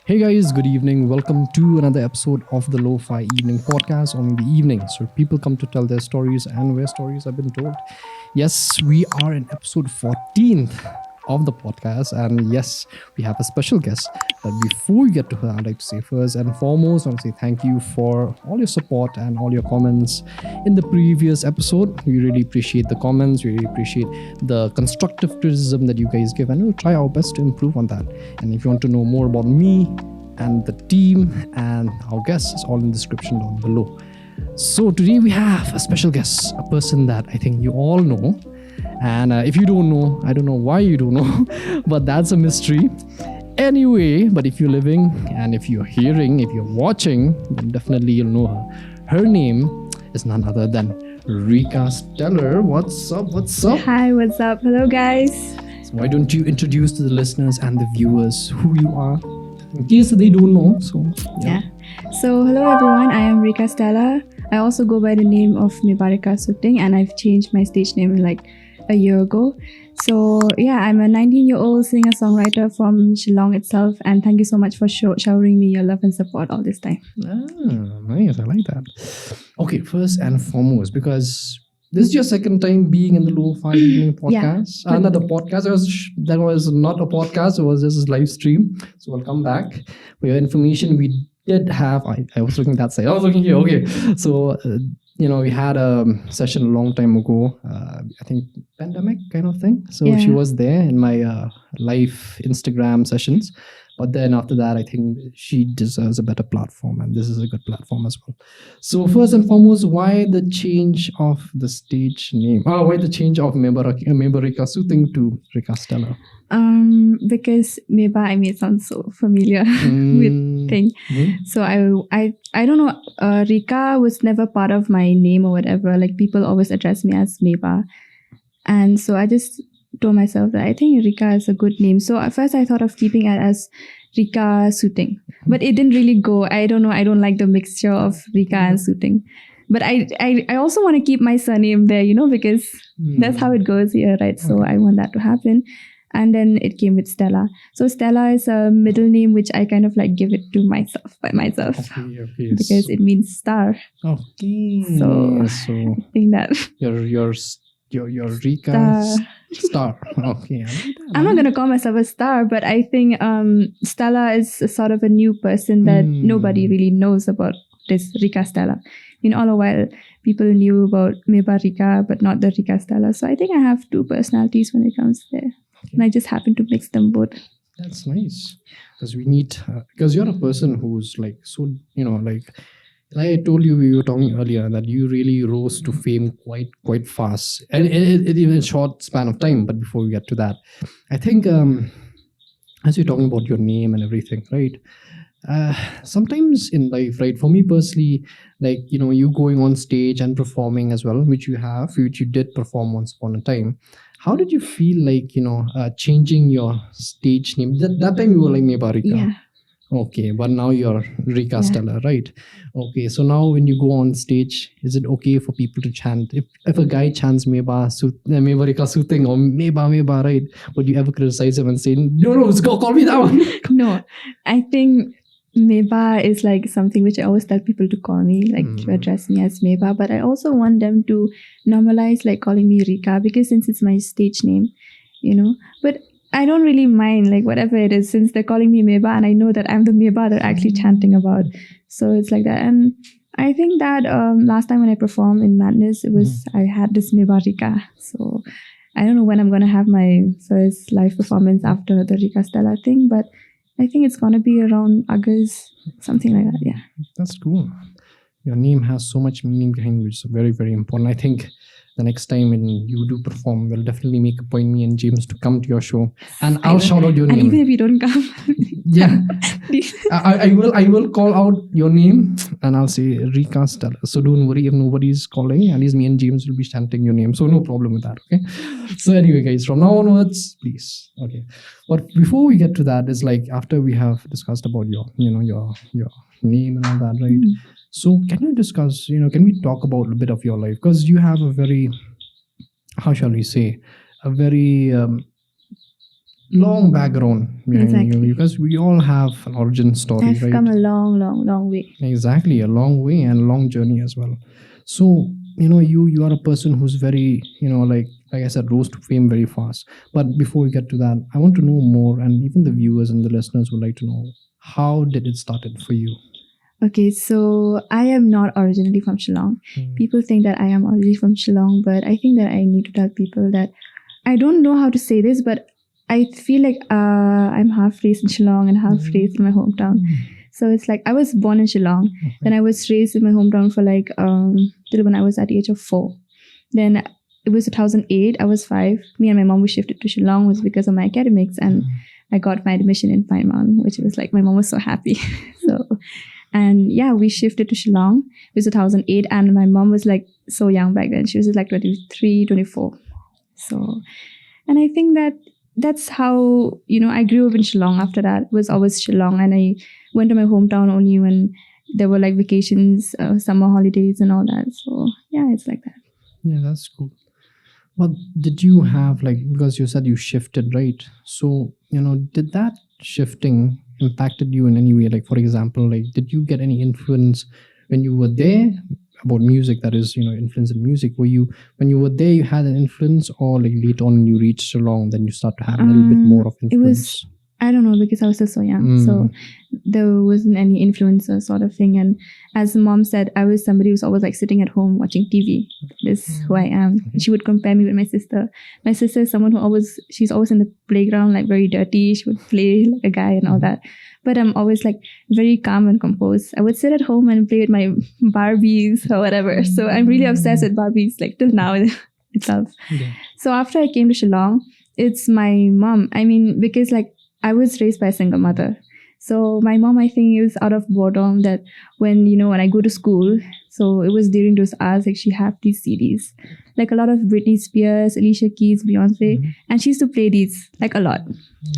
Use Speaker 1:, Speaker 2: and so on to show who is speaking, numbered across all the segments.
Speaker 1: Hey guys, good evening. Welcome to another episode of the Lo-Fi Evening Podcast on the evenings where people come to tell their stories and where stories have been told. Yes, we are in episode 14 of the podcast, and yes, we have a special guest. But before we get to her, I'd like to say first and foremost, I want to say thank you for all your support and all your comments in the previous episode. We really appreciate the comments, we really appreciate the constructive criticism that you guys give, and we'll try our best to improve on that. And if you want to know more about me and the team and our guests, it's all in the description down below. So today we have a special guest, a person that I think you all know. And if you don't know, I don't know why you don't know, but that's a mystery. Anyway, but if you're living and if you're hearing, if you're watching, then definitely you'll know her. Her name is none other than Ricaa Stella. What's up? What's up?
Speaker 2: Hi, what's up? Hello, guys.
Speaker 1: So why don't you introduce to the listeners and the viewers who you are, in case they don't know? So
Speaker 2: Yeah. So, hello, everyone. I am Ricaa Stella. I also go by the name of Ricaa Stella, and I've changed my stage name like a year ago. So yeah, I'm a 19-year-old singer-songwriter from Shillong itself, and thank you so much for showering me your love and support all this time.
Speaker 1: Nice, I like that. Okay, first and foremost, because this is your second time being in the Lo-Fi Evening Podcast.
Speaker 2: Yeah.
Speaker 1: Not a podcast. That was not a podcast. It was just a live stream. So welcome back. For your information, we did have. I was looking that side. I was looking here. Okay, so. We had a session a long time ago, I think pandemic kind of thing. So
Speaker 2: Yeah.
Speaker 1: she was there in my live Instagram sessions. But then after that, I think she deserves a better platform, and this is a good platform as well. So first and foremost, why the change of the stage name? Why the change of Ricaa Stella to Ricaa Stella?
Speaker 2: Because Meba, I mean, it sounds so familiar with thing. So I don't know. Ricaa was never part of my name or whatever. Like people always address me as Meba, and so I just told myself that I think Ricaa is a good name. So at first I thought of keeping it as Ricaa Stella, but it didn't really go. I don't know. I don't like the mixture of Ricaa and Stella. But I also want to keep my surname there, because that's how it goes here, right? So I want that to happen. And then it came with Stella. So Stella is a middle name which I kind of like give it to myself by myself.
Speaker 1: Okay,
Speaker 2: Because it means star.
Speaker 1: Okay.
Speaker 2: So I think that
Speaker 1: your Ricaa star. Okay.
Speaker 2: I'm not gonna call myself a star, but I think Stella is a sort of a new person that nobody really knows about this Ricaa Stella. All a while people knew about Meba Ricaa, but not the Ricaa Stella. So I think I have two personalities when it comes there. Okay. And I just happen to mix them both.
Speaker 1: That's nice. Because we need, because you're a person who's like, so, like I told you, we were talking earlier that you really rose to fame quite fast. And it even a short span of time. But before we get to that, I think as you're talking about your name and everything, right? Sometimes in life, right, for me personally, like you going on stage and performing as well, which you did perform once upon a time. How did you feel like changing your stage name? That time you were like Meba Ricaa.
Speaker 2: Yeah.
Speaker 1: Okay, but now you're Ricaa Stella, right? Okay, so now when you go on stage, is it okay for people to chant? If a guy chants Meba Ricaa Stella or Meba, right? Would you ever criticize him and say, no, call me that one?
Speaker 2: No, I think Meba is like something which I always tell people to call me, like to address me as Meba. But I also want them to normalize like calling me Ricaa, because since it's my stage name, But I don't really mind like whatever it is, since they're calling me Meba and I know that I'm the Meba they're actually chanting about. So it's like that. And I think that last time when I performed in Madness, it was I had this Meba Ricaa. So I don't know when I'm going to have my first live performance after the Ricaa Stella thing, but I think it's going to be around August, something like that. Yeah.
Speaker 1: That's cool. Your name has so much meaning behind it, which is very, very important. I think the next time when you do perform, we'll definitely make a point, me and James, to come to your show, and I'll shout out your name.
Speaker 2: And even if you don't come,
Speaker 1: yeah, I will call out your name and I'll say Ricaa Stella. So don't worry if nobody's calling. At least me and James will be chanting your name. So no problem with that. Okay. So anyway, guys, from now onwards, please. Okay. But before we get to that, is like after we have discussed about your name and all that, right? So can you discuss, can we talk about a bit of your life? Because you have a very, how shall we say, a very long background behind you, because we all have an origin story,
Speaker 2: I've
Speaker 1: right?
Speaker 2: come a long, long, long way.
Speaker 1: Exactly, a long way and a long journey as well. So you are a person who's very, like I said, rose to fame very fast. But before we get to that, I want to know more, and even the viewers and the listeners would like to know, how did it started for you?
Speaker 2: Okay, so I am not originally from Shillong. People think that I am originally from Shillong, but I think that I need to tell people that I don't know how to say this, but I feel like I'm half raised in Shillong and half raised in my hometown. So it's like I was born in Shillong, then I was raised in my hometown for like till when I was at the age of 4. Then it was 2008. I was 5. Me and my mom, we shifted to Shillong was because of my academics, and I got my admission in Pine Mountain, which was like my mom was so happy. And yeah, we shifted to Shillong. It was 2008, and my mom was like so young back then. She was like 23, 24. So, and I think that's how, I grew up in Shillong. After that, it was always Shillong, and I went to my hometown only when there were like vacations, summer holidays and all that. So yeah, it's like that.
Speaker 1: Yeah, that's cool. But did you have, like, because you said you shifted, right? So, did that shifting impacted you in any way? Like, for example, like, did you get any influence when you were there about music, that is, influence in music? When you were there, you had an influence, or like later on when you reached along, then you start to have a little bit more of influence?
Speaker 2: I don't know, because I was still so young. So there wasn't any influencer sort of thing. And as mom said, I was somebody who's always like sitting at home watching TV. This is who I am. She would compare me with my sister. My sister is someone she's always in the playground, like very dirty. She would play like a guy and all that. But I'm always like very calm and composed. I would sit at home and play with my Barbies or whatever. So I'm really obsessed with Barbies, like till now itself.
Speaker 1: Yeah.
Speaker 2: So after I came to Shillong, it's my mom. I mean, because like I was raised by a single mother. So my mom, I think, is out of boredom that when I go to school, so it was during those hours, like she had these CDs, like a lot of Britney Spears, Alicia Keys, Beyonce, and she used to play these like a lot.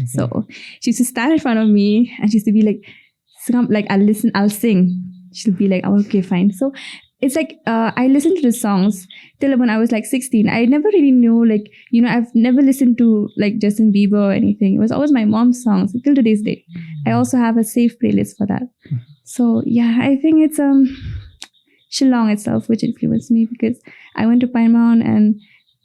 Speaker 2: So she used to stand in front of me and she used to be like, I'll listen, I'll sing. She'll be like, oh, okay, fine. So it's like I listened to the songs till when I was like 16. I never really knew, like, I've never listened to like Justin Bieber or anything. It was always my mom's songs till today's day. I also have a safe playlist for that. So yeah, I think it's Shillong itself which influenced me, because I went to Pine Mountain and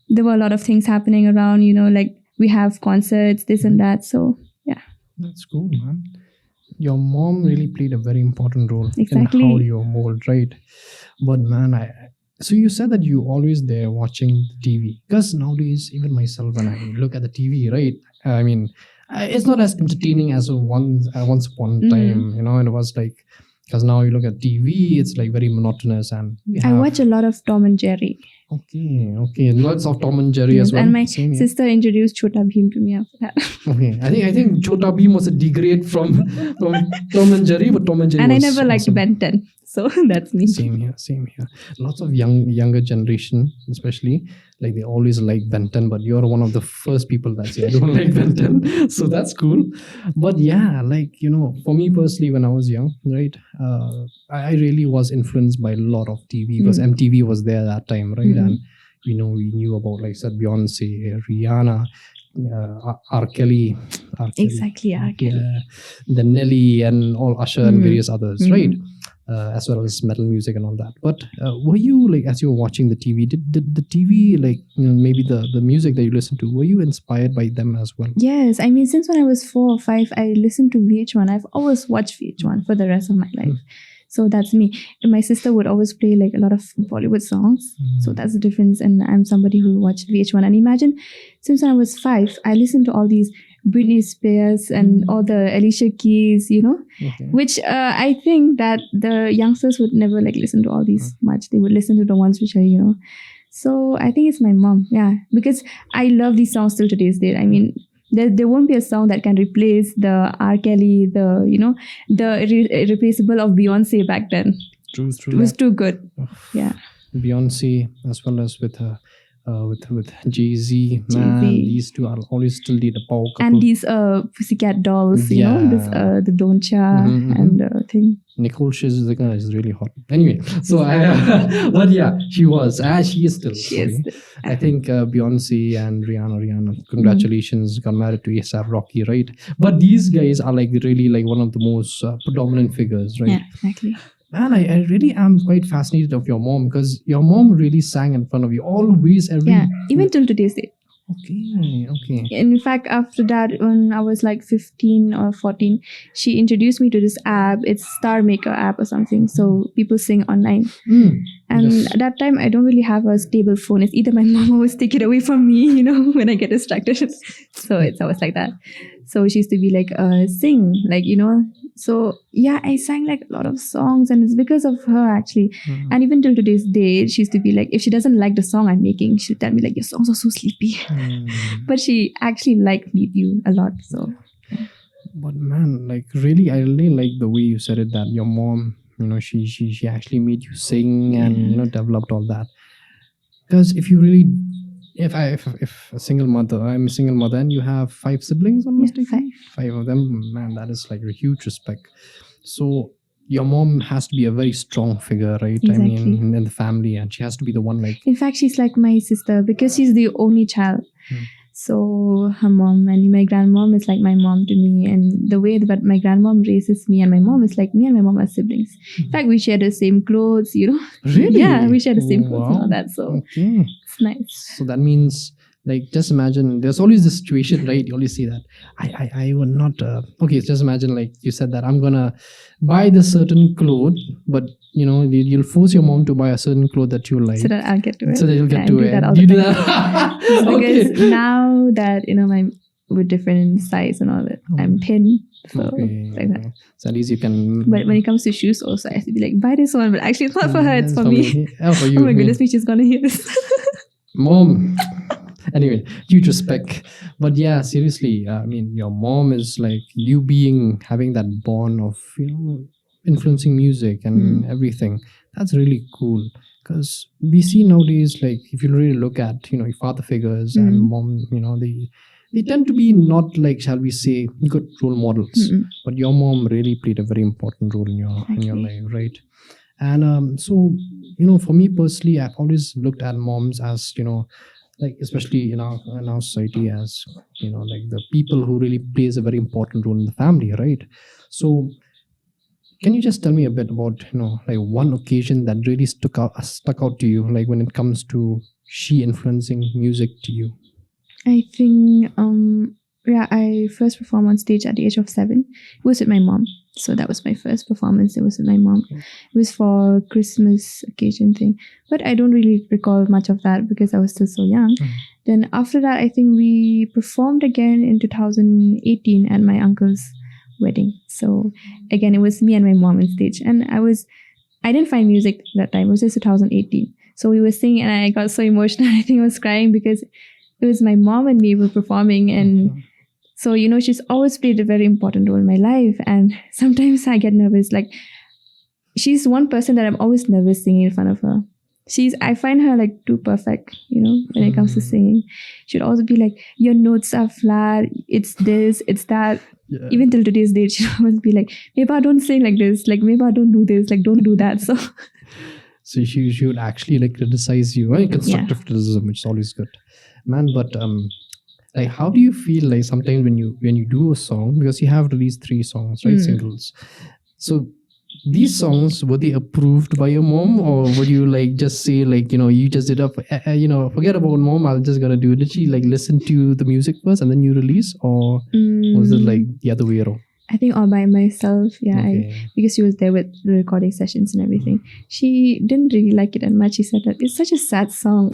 Speaker 2: there were a lot of things happening around, like we have concerts, this and that. So yeah.
Speaker 1: That's cool, man. Your mom really played a very important role
Speaker 2: Exactly.
Speaker 1: in how you're molded, right? But man, so you said that you always there watching the TV, because nowadays even myself, when I look at the TV, right? I mean, it's not as entertaining as once upon a time, it was like, because now you look at TV, it's like very monotonous, and
Speaker 2: I watch a lot of Tom and Jerry.
Speaker 1: Okay, lots of Tom and Jerry as well.
Speaker 2: And my sister introduced Chota Bheem to me after that.
Speaker 1: Okay, I think Chota Bheem was a degrade from Tom and Jerry, but Tom and Jerry.
Speaker 2: And
Speaker 1: was
Speaker 2: I never liked
Speaker 1: awesome.
Speaker 2: Ben 10, so that's me.
Speaker 1: Same here. Lots of younger generation, especially, like they always like Ben 10, but you're one of the first people that say I don't like Ben 10, so that's cool. But yeah, like for me personally, when I was young, right, I really was influenced by a lot of TV, because MTV was there that time, right? And we knew about, like I said, Beyonce, Rihanna, R. Kelly.
Speaker 2: Exactly, R. Kelly.
Speaker 1: Then Nelly and all Usher and various others, right? As well as metal music and all that. But were you, like, as you were watching the TV, did the TV, like, maybe the music that you listened to, were you inspired by them as well?
Speaker 2: Yes, I mean, since when I was 4 or 5, I listened to VH1. I've always watched VH1 for the rest of my life. So that's me. And my sister would always play like a lot of Bollywood songs. So that's the difference. And I'm somebody who watched VH1. And imagine, since when I was 5, I listened to all these Britney Spears and all the Alicia Keys, which I think that the youngsters would never like listen to all these much. They would listen to the ones which are, So I think it's my mom, because I love these songs till today's date. I mean, there won't be a song that can replace the R. Kelly, the replaceable of Beyonce back then.
Speaker 1: True.
Speaker 2: It was too good. Yeah.
Speaker 1: Beyonce, as well as with her with Jay-Z. Man, these two are always still the power couple.
Speaker 2: And these pussycat dolls, you know, this the Doncha and thing.
Speaker 1: Nicole Scherzinger is really hot. Anyway, so but yeah, she was, she is still.
Speaker 2: She is still.
Speaker 1: I think Beyonce and Rihanna, congratulations, got married to A$AP Rocky, right? But these guys are like really like one of the most predominant figures, right?
Speaker 2: Yeah, exactly.
Speaker 1: Man, I really am quite fascinated of your mom, because your mom really sang in front of you always,
Speaker 2: even till today's day.
Speaker 1: Okay.
Speaker 2: In fact, after that, when I was like 15 or 14, she introduced me to this app. It's Star Maker app or something. So people sing online. And at that time, I don't really have a stable phone. It's either my mom always take it away from me, you know, when I get distracted. So it's always like that. So she used to be like, sing, like, you know. So yeah, I sang like a lot of songs, and it's because of her actually. And even till today's day, she used to be like, if she doesn't like the song I'm making, she'll tell me like, your songs are so sleepy. But she actually liked you a lot. So
Speaker 1: but man, like really, I really like the way you said it, that your mom, you know, she actually made you sing and you know, developed all that. Because if you really, if a single mother, I'm a single mother, and you have 5 siblings, almost 5 of them, man, that is like a huge respect. So your mom has to be a very strong figure, right?
Speaker 2: Exactly.
Speaker 1: I mean, in the family, and she has to be the one like.
Speaker 2: In fact, she's like my sister because she's the only child. So her mom and my grandmom is like my mom to me, and the way that my grandmom raises me and my mom is like me and my mom are siblings. In fact, we share the same clothes, you know.
Speaker 1: Really?
Speaker 2: Yeah, we share the same clothes and all that. So it's nice.
Speaker 1: So that means, like, just imagine, there's always this situation, right? You always see that. I would not. Okay, just imagine, like you said that I'm gonna buy this certain clothes, but you know, you'll force your mom to buy a certain clothes that you like,
Speaker 2: so that I'll get to it.
Speaker 1: So that you'll get to it.
Speaker 2: Do you do that? Because now that you know, we're different in size and all that, I'm thin. So like that.
Speaker 1: So at least you can.
Speaker 2: But when it comes to shoes, also I have to be like, buy this one, but actually it's not for her, it's for me.
Speaker 1: For you.
Speaker 2: Oh my goodness, she's gonna hear this.
Speaker 1: Mom. Anyway, huge respect. But yeah, seriously, I mean, your mom is like you having that bond of, you know, influencing music and everything. That's really cool, because we see nowadays, like if you really look at, you know, father figures and mom, you know, they tend to be not like, shall we say, good role models. But your mom really played a very important role in your life, right? And so, you know, for me personally, I've always looked at moms as, you know, like especially in our society, as you know, like the people who really plays a very important role in the family, right? So can you just tell me a bit about, you know, like one occasion that really stuck out to you, like when it comes to she influencing music to you?
Speaker 2: I think I first performed on stage at the age of 7. It was with my mom. So that was my first performance. It was with my mom. It was for Christmas occasion thing. But I don't really recall much of that because I was still so young. Then after that, I think we performed again in 2018 at my uncle's wedding. So again, it was me and my mom on stage. And I didn't find music at that time. It was just 2018. So we were singing and I got so emotional. I think I was crying because it was my mom and me were performing. And so, you know, she's always played a very important role in my life. And sometimes I get nervous. Like, she's one person that I'm always nervous singing in front of her. I find her like too perfect, you know, when it comes to singing. She'd also be like, your notes are flat. It's this, it's that. Yeah. Even till today's date, she'd always be like, maybe I don't sing like this. Like, maybe I don't do this. Like, don't do that. So
Speaker 1: she would actually like criticize you, right? Constructive criticism, which is always good. Man, but like, how do you feel like sometimes when you do a song, because you have released 3 songs, right? Singles. So these songs, were they approved by your mom, or would you like just say like, you know, you just did up, you know, forget about mom, I'm just gonna do it? Did she like listen to the music first and then you release, or was it like the other way around?
Speaker 2: I think all by myself, because she was there with the recording sessions and everything. She didn't really like it that much. She said that it's such a sad song.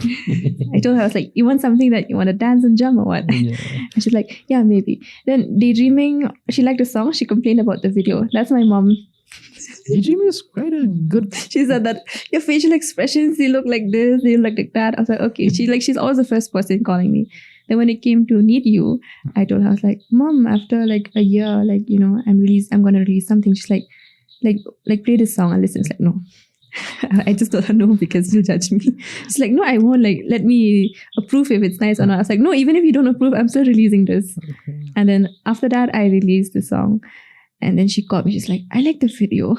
Speaker 2: I told her, I was like, you want something that you want to dance and jump or what? Yeah. And she's like, yeah, maybe. Then Daydreaming, she liked the song. She complained about the video. That's my mom.
Speaker 1: Daydreaming is quite a good.
Speaker 2: She said that your facial expressions, they look like this, they look like that. I was like, okay. She's always the first person calling me. Then when it came to Need You, I told her, I was like, Mom, after like a year, like, you know, I'm gonna release something. She's like play this song and listen. It's like, no. I just told her no because you'll judge me. She's like, no, I won't. Like, let me approve if it's nice or not. I was like, no, even if you don't approve, I'm still releasing this.
Speaker 1: Okay.
Speaker 2: And then after that, I released the song. And then she called me. She's like, I like the video.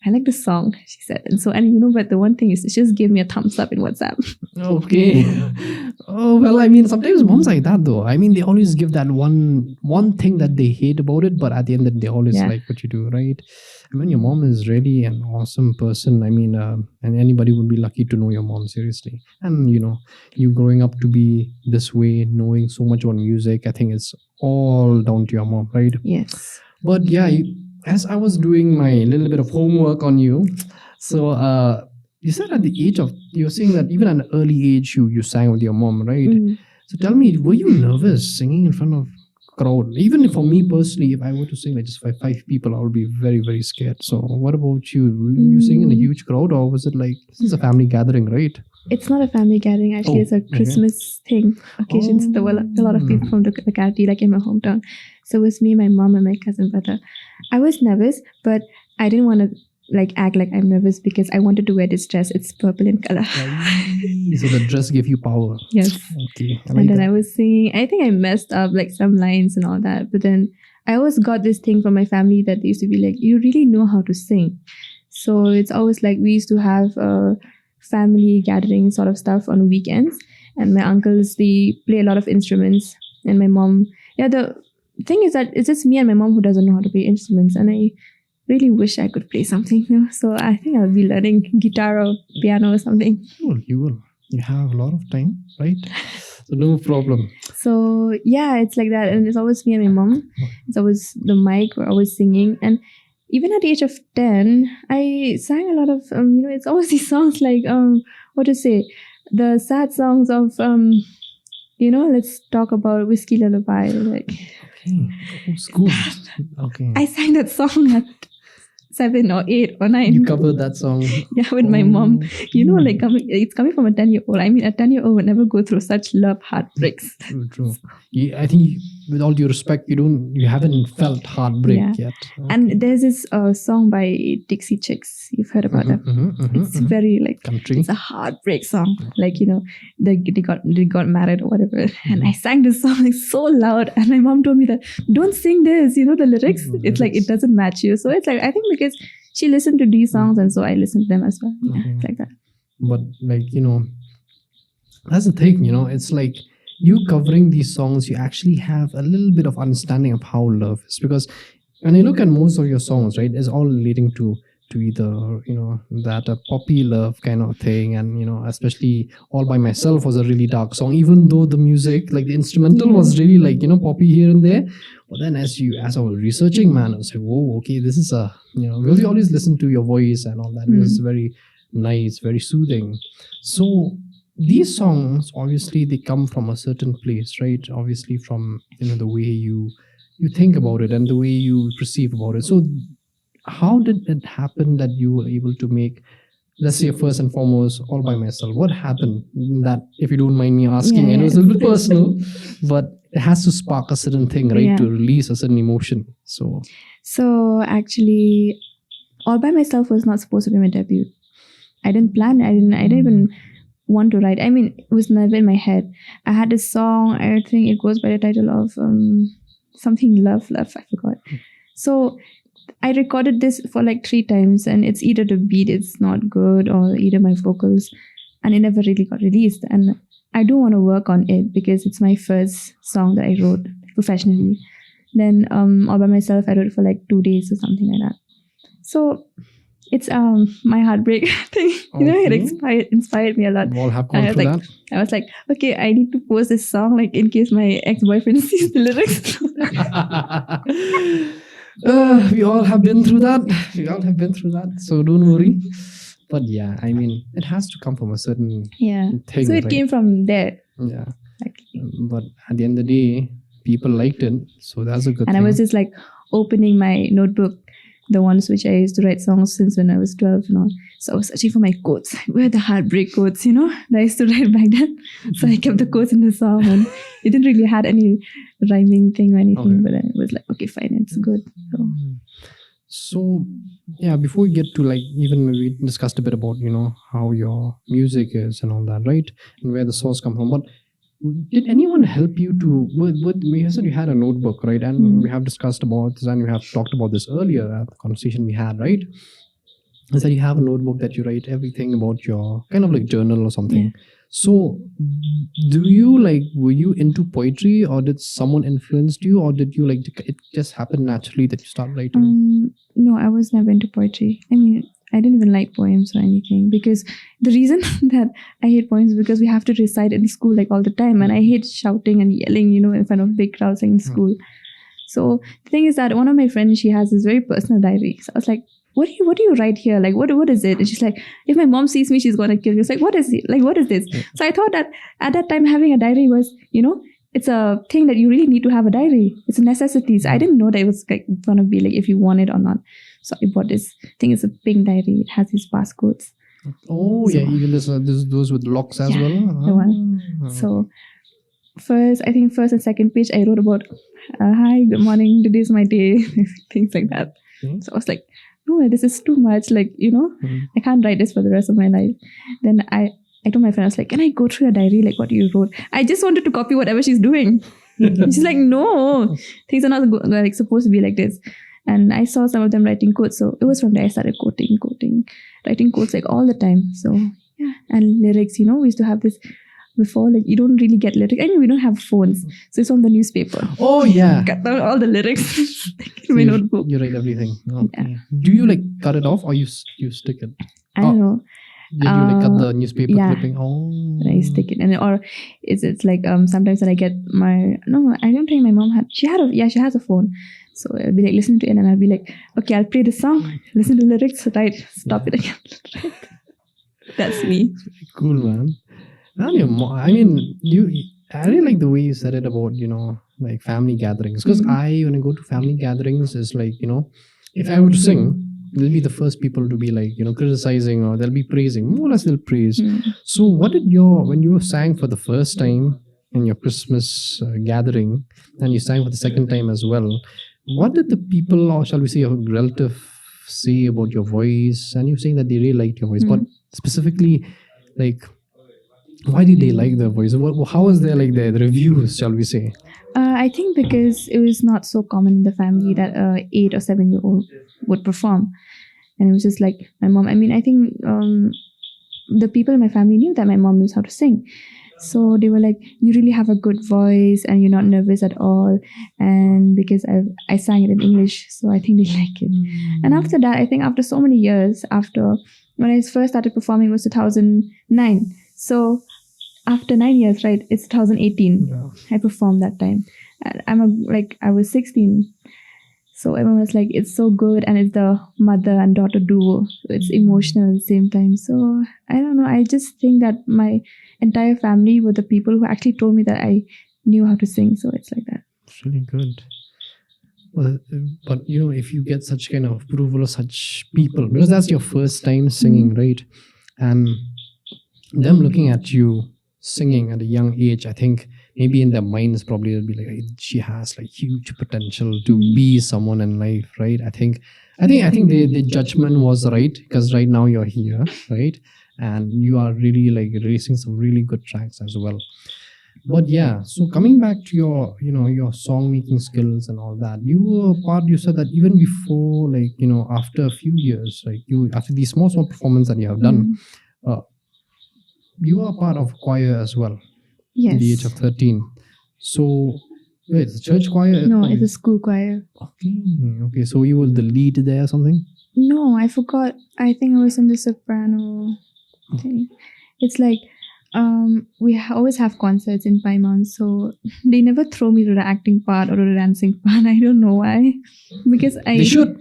Speaker 2: I like the song, she said. And but the one thing is, she just gave me a thumbs up in WhatsApp.
Speaker 1: Okay. Oh, well, I mean, sometimes moms like that though. I mean, they always give that one thing that they hate about it, but at the end they always like what you do, right? I mean, your mom is really an awesome person. I mean, and anybody would be lucky to know your mom, seriously. And, you growing up to be this way, knowing so much about music, I think it's all down to your mom, right?
Speaker 2: Yes.
Speaker 1: But yeah, as I was doing my little bit of homework on you, so you said at the age of, you're saying that even at an early age you sang with your mom, right? So tell me, were you nervous singing in front of crowd? Even for me personally, if I were to sing like just five people, I would be very, very scared. So what about you? Were you singing in a huge crowd, or was it like, this is a family gathering, right?
Speaker 2: It's not a family gathering, actually. It's a Christmas thing, occasion. So there were a lot of people from the locality, like in my hometown. So it was me, my mom, and my cousin brother. I was nervous, but I didn't want to act like I'm nervous because I wanted to wear this dress. It's purple in color.
Speaker 1: So the dress gave you power.
Speaker 2: Yes.
Speaker 1: Okay.
Speaker 2: And then I was singing. I think I messed up some lines and all that. But then I always got this thing from my family that they used to be like, you really know how to sing. So it's always like we used to have family gathering sort of stuff on weekends. And my uncles, they play a lot of instruments. And my mom, the thing is that it's just me and my mom who doesn't know how to play instruments. And I really wish I could play something. So I think I'll be learning guitar or piano or something.
Speaker 1: Oh, you will. You have a lot of time, right? So no problem. So
Speaker 2: yeah, it's like that. And it's always me and my mom. It's always the mic. We're always singing. And even at the age of 10, I sang a lot of, it's always these songs like, the sad songs of, let's talk about Whiskey Lullaby.
Speaker 1: Okay. School. Okay.
Speaker 2: I sang that song at 7 or 8 or 9.
Speaker 1: You covered that song?
Speaker 2: Yeah, with my mom. It's coming from a 10-year-old. I mean, a 10-year-old would never go through such love heartbreaks.
Speaker 1: True. I think, with all due respect, you haven't felt heartbreak yet. Okay.
Speaker 2: And there's this song by Dixie Chicks. You've heard about that? It's very country. It's a heartbreak song. They got married or whatever. And I sang this song so loud. And my mom told me that, don't sing this. The lyrics. It's like, it doesn't match you. So it's like, I think because she listened to these songs and so I listened to them as well. Yeah, it's like that.
Speaker 1: But that's the thing, it's like, you covering these songs, you actually have a little bit of understanding of how love is. Because when you look at most of your songs, right, it's all leading to either, that a poppy love kind of thing. And, especially All By Myself was a really dark song, even though the music, the instrumental was really poppy here and there. But then as I was researching, man, I was like, whoa, okay, this is because you always listen to your voice and all that. It was very nice, very soothing. So these songs, obviously, they come from a certain place, right? Obviously, from the way you think about it and the way you perceive about it. So, how did it happen that you were able to make, let's say, first and foremost, All By Myself? What happened? That, if you don't mind me asking, and it was a little personal, but it has to spark a certain thing, right, to release a certain emotion. So
Speaker 2: actually, All By Myself was not supposed to be my debut. I didn't plan. I didn't even want to write. I mean, it was never in my head. I had this song, I think it goes by the title of something love, I forgot. So I recorded this for 3 times, and it's either the beat is not good or either my vocals, and it never really got released. And I do want to work on it because it's my first song that I wrote professionally. Then All By Myself, I wrote it for 2 days or something like that. So it's my heartbreak thing. It inspired me a lot.
Speaker 1: We all have gone through that.
Speaker 2: I was like, okay, I need to post this song in case my ex-boyfriend sees the lyrics.
Speaker 1: We all have been through that. So don't worry. But yeah, I mean, it has to come from a certain thing.
Speaker 2: So it came from there.
Speaker 1: Yeah. But at the end of the day, people liked it. So that's a good thing.
Speaker 2: And I was just opening my notebook, the ones which I used to write songs since when I was 12 and all. So I was searching for my quotes. Where are the heartbreak quotes, that I used to write back then. So I kept the quotes in the song, and it didn't really had any rhyming thing or anything, but then it was okay, fine, it's good.
Speaker 1: So yeah, before we get to like, even we discussed a bit about how your music is and all that, right, and where the source come from. But did anyone help you to with you said you had a notebook, right? And we have discussed about this, and we have talked about this earlier at the conversation we had, right? Is that you have a notebook that you write everything about your kind of like journal or something.
Speaker 2: Yeah.
Speaker 1: So were you into poetry, or did someone influenced you, or did you like it just happened naturally that you started writing?
Speaker 2: No, I was never into poetry. I mean, I didn't even like poems or anything, because the reason that I hate poems is because we have to recite in school like all the time, and I hate shouting and yelling, in front of big crowds in school. So the thing is that one of my friends, she has this very personal diary. So I was like, what do you write here? Like, what is it? And she's like, if my mom sees me, she's gonna kill me. It's like, what is it? Like, what is this? So I thought that at that time having a diary was, it's a thing that you really need to have a diary. It's a necessity. So I didn't know that it was like gonna be like if you want it or not. So I bought this thing. It's a pink diary. It has these passcodes.
Speaker 1: Oh, so, yeah, even there's those with locks as well.
Speaker 2: The one. So first and second page, I wrote about, hi, good morning, today's my day, things like that. Okay. So I was like, no, this is too much. Like, I can't write this for the rest of my life. Then I told my friend, I was like, can I go through your diary? Like, what you wrote? I just wanted to copy whatever she's doing. She's like, no, things are not like supposed to be like this. And I saw some of them writing quotes. So it was from there I started writing quotes like all the time. So yeah, and lyrics, we used to have this before, like you don't really get lyrics. I mean, we don't have phones. So it's on the newspaper.
Speaker 1: Oh, yeah.
Speaker 2: Cut down all the lyrics in my notebook.
Speaker 1: You write everything. Okay. Yeah. Do you like cut it off or you stick it?
Speaker 2: I don't know.
Speaker 1: Did you like cut the newspaper clipping? Oh.
Speaker 2: I stick it. And or it's like sometimes when I get I don't think my mom she has a phone. So I'll be like listening to it and I'll be like, okay, I'll play the song, listen to the lyrics, right, stop it again. Right? That's me.
Speaker 1: Cool, man. I really like the way you said it about, like family gatherings. Because when I go to family gatherings, it's like, if I were to sing, they'll be the first people to be like, criticizing, or they'll be praising. More or less they'll praise. So what did when you sang for the first time in your Christmas gathering, and you sang for the second time as well, what did the people, or shall we say your relative, say about your voice? And you're saying that they really liked your voice, but specifically, like, why did they like the voice? How was their like the reviews, shall we say?
Speaker 2: I think because it was not so common in the family that 8 or 7 year old would perform, and it was just like my mom. I mean, I think the people in my family knew that my mom knows how to sing, so they were like, "You really have a good voice, and you're not nervous at all." And because I sang it in English, so I think they like it. And after that, I think after so many years, after when I first started performing was 2009. So after 9 years, right, it's 2018. Yeah. I performed that time. I was 16. So everyone was like, it's so good, and it's the mother and daughter duo. So it's emotional at the same time. So I don't know. I just think that my entire family were the people who actually told me that I knew how to sing. So it's like that.
Speaker 1: It's really good. Well, but if you get such kind of approval of such people, because that's your first time singing, right? And them looking at you singing at a young age, I think maybe in their minds probably it'll be like, she has like huge potential to be someone in life, right? I think the judgment was right, because right now you're here, right? And you are really like releasing some really good tracks as well. But yeah, so coming back to your your song making skills and all that, you said that even before, like after a few years, like after these small performances that you have done, you are part of choir as well.
Speaker 2: Yes.
Speaker 1: At the age of 13. So, wait, it's a church choir?
Speaker 2: No, it's a school choir.
Speaker 1: Okay. So you were the lead there or something?
Speaker 2: No, I forgot. I think I was in the soprano thing. It's like, we always have concerts in Paimon, so they never throw me to the acting part or to the dancing part. I don't know why. Because
Speaker 1: they should.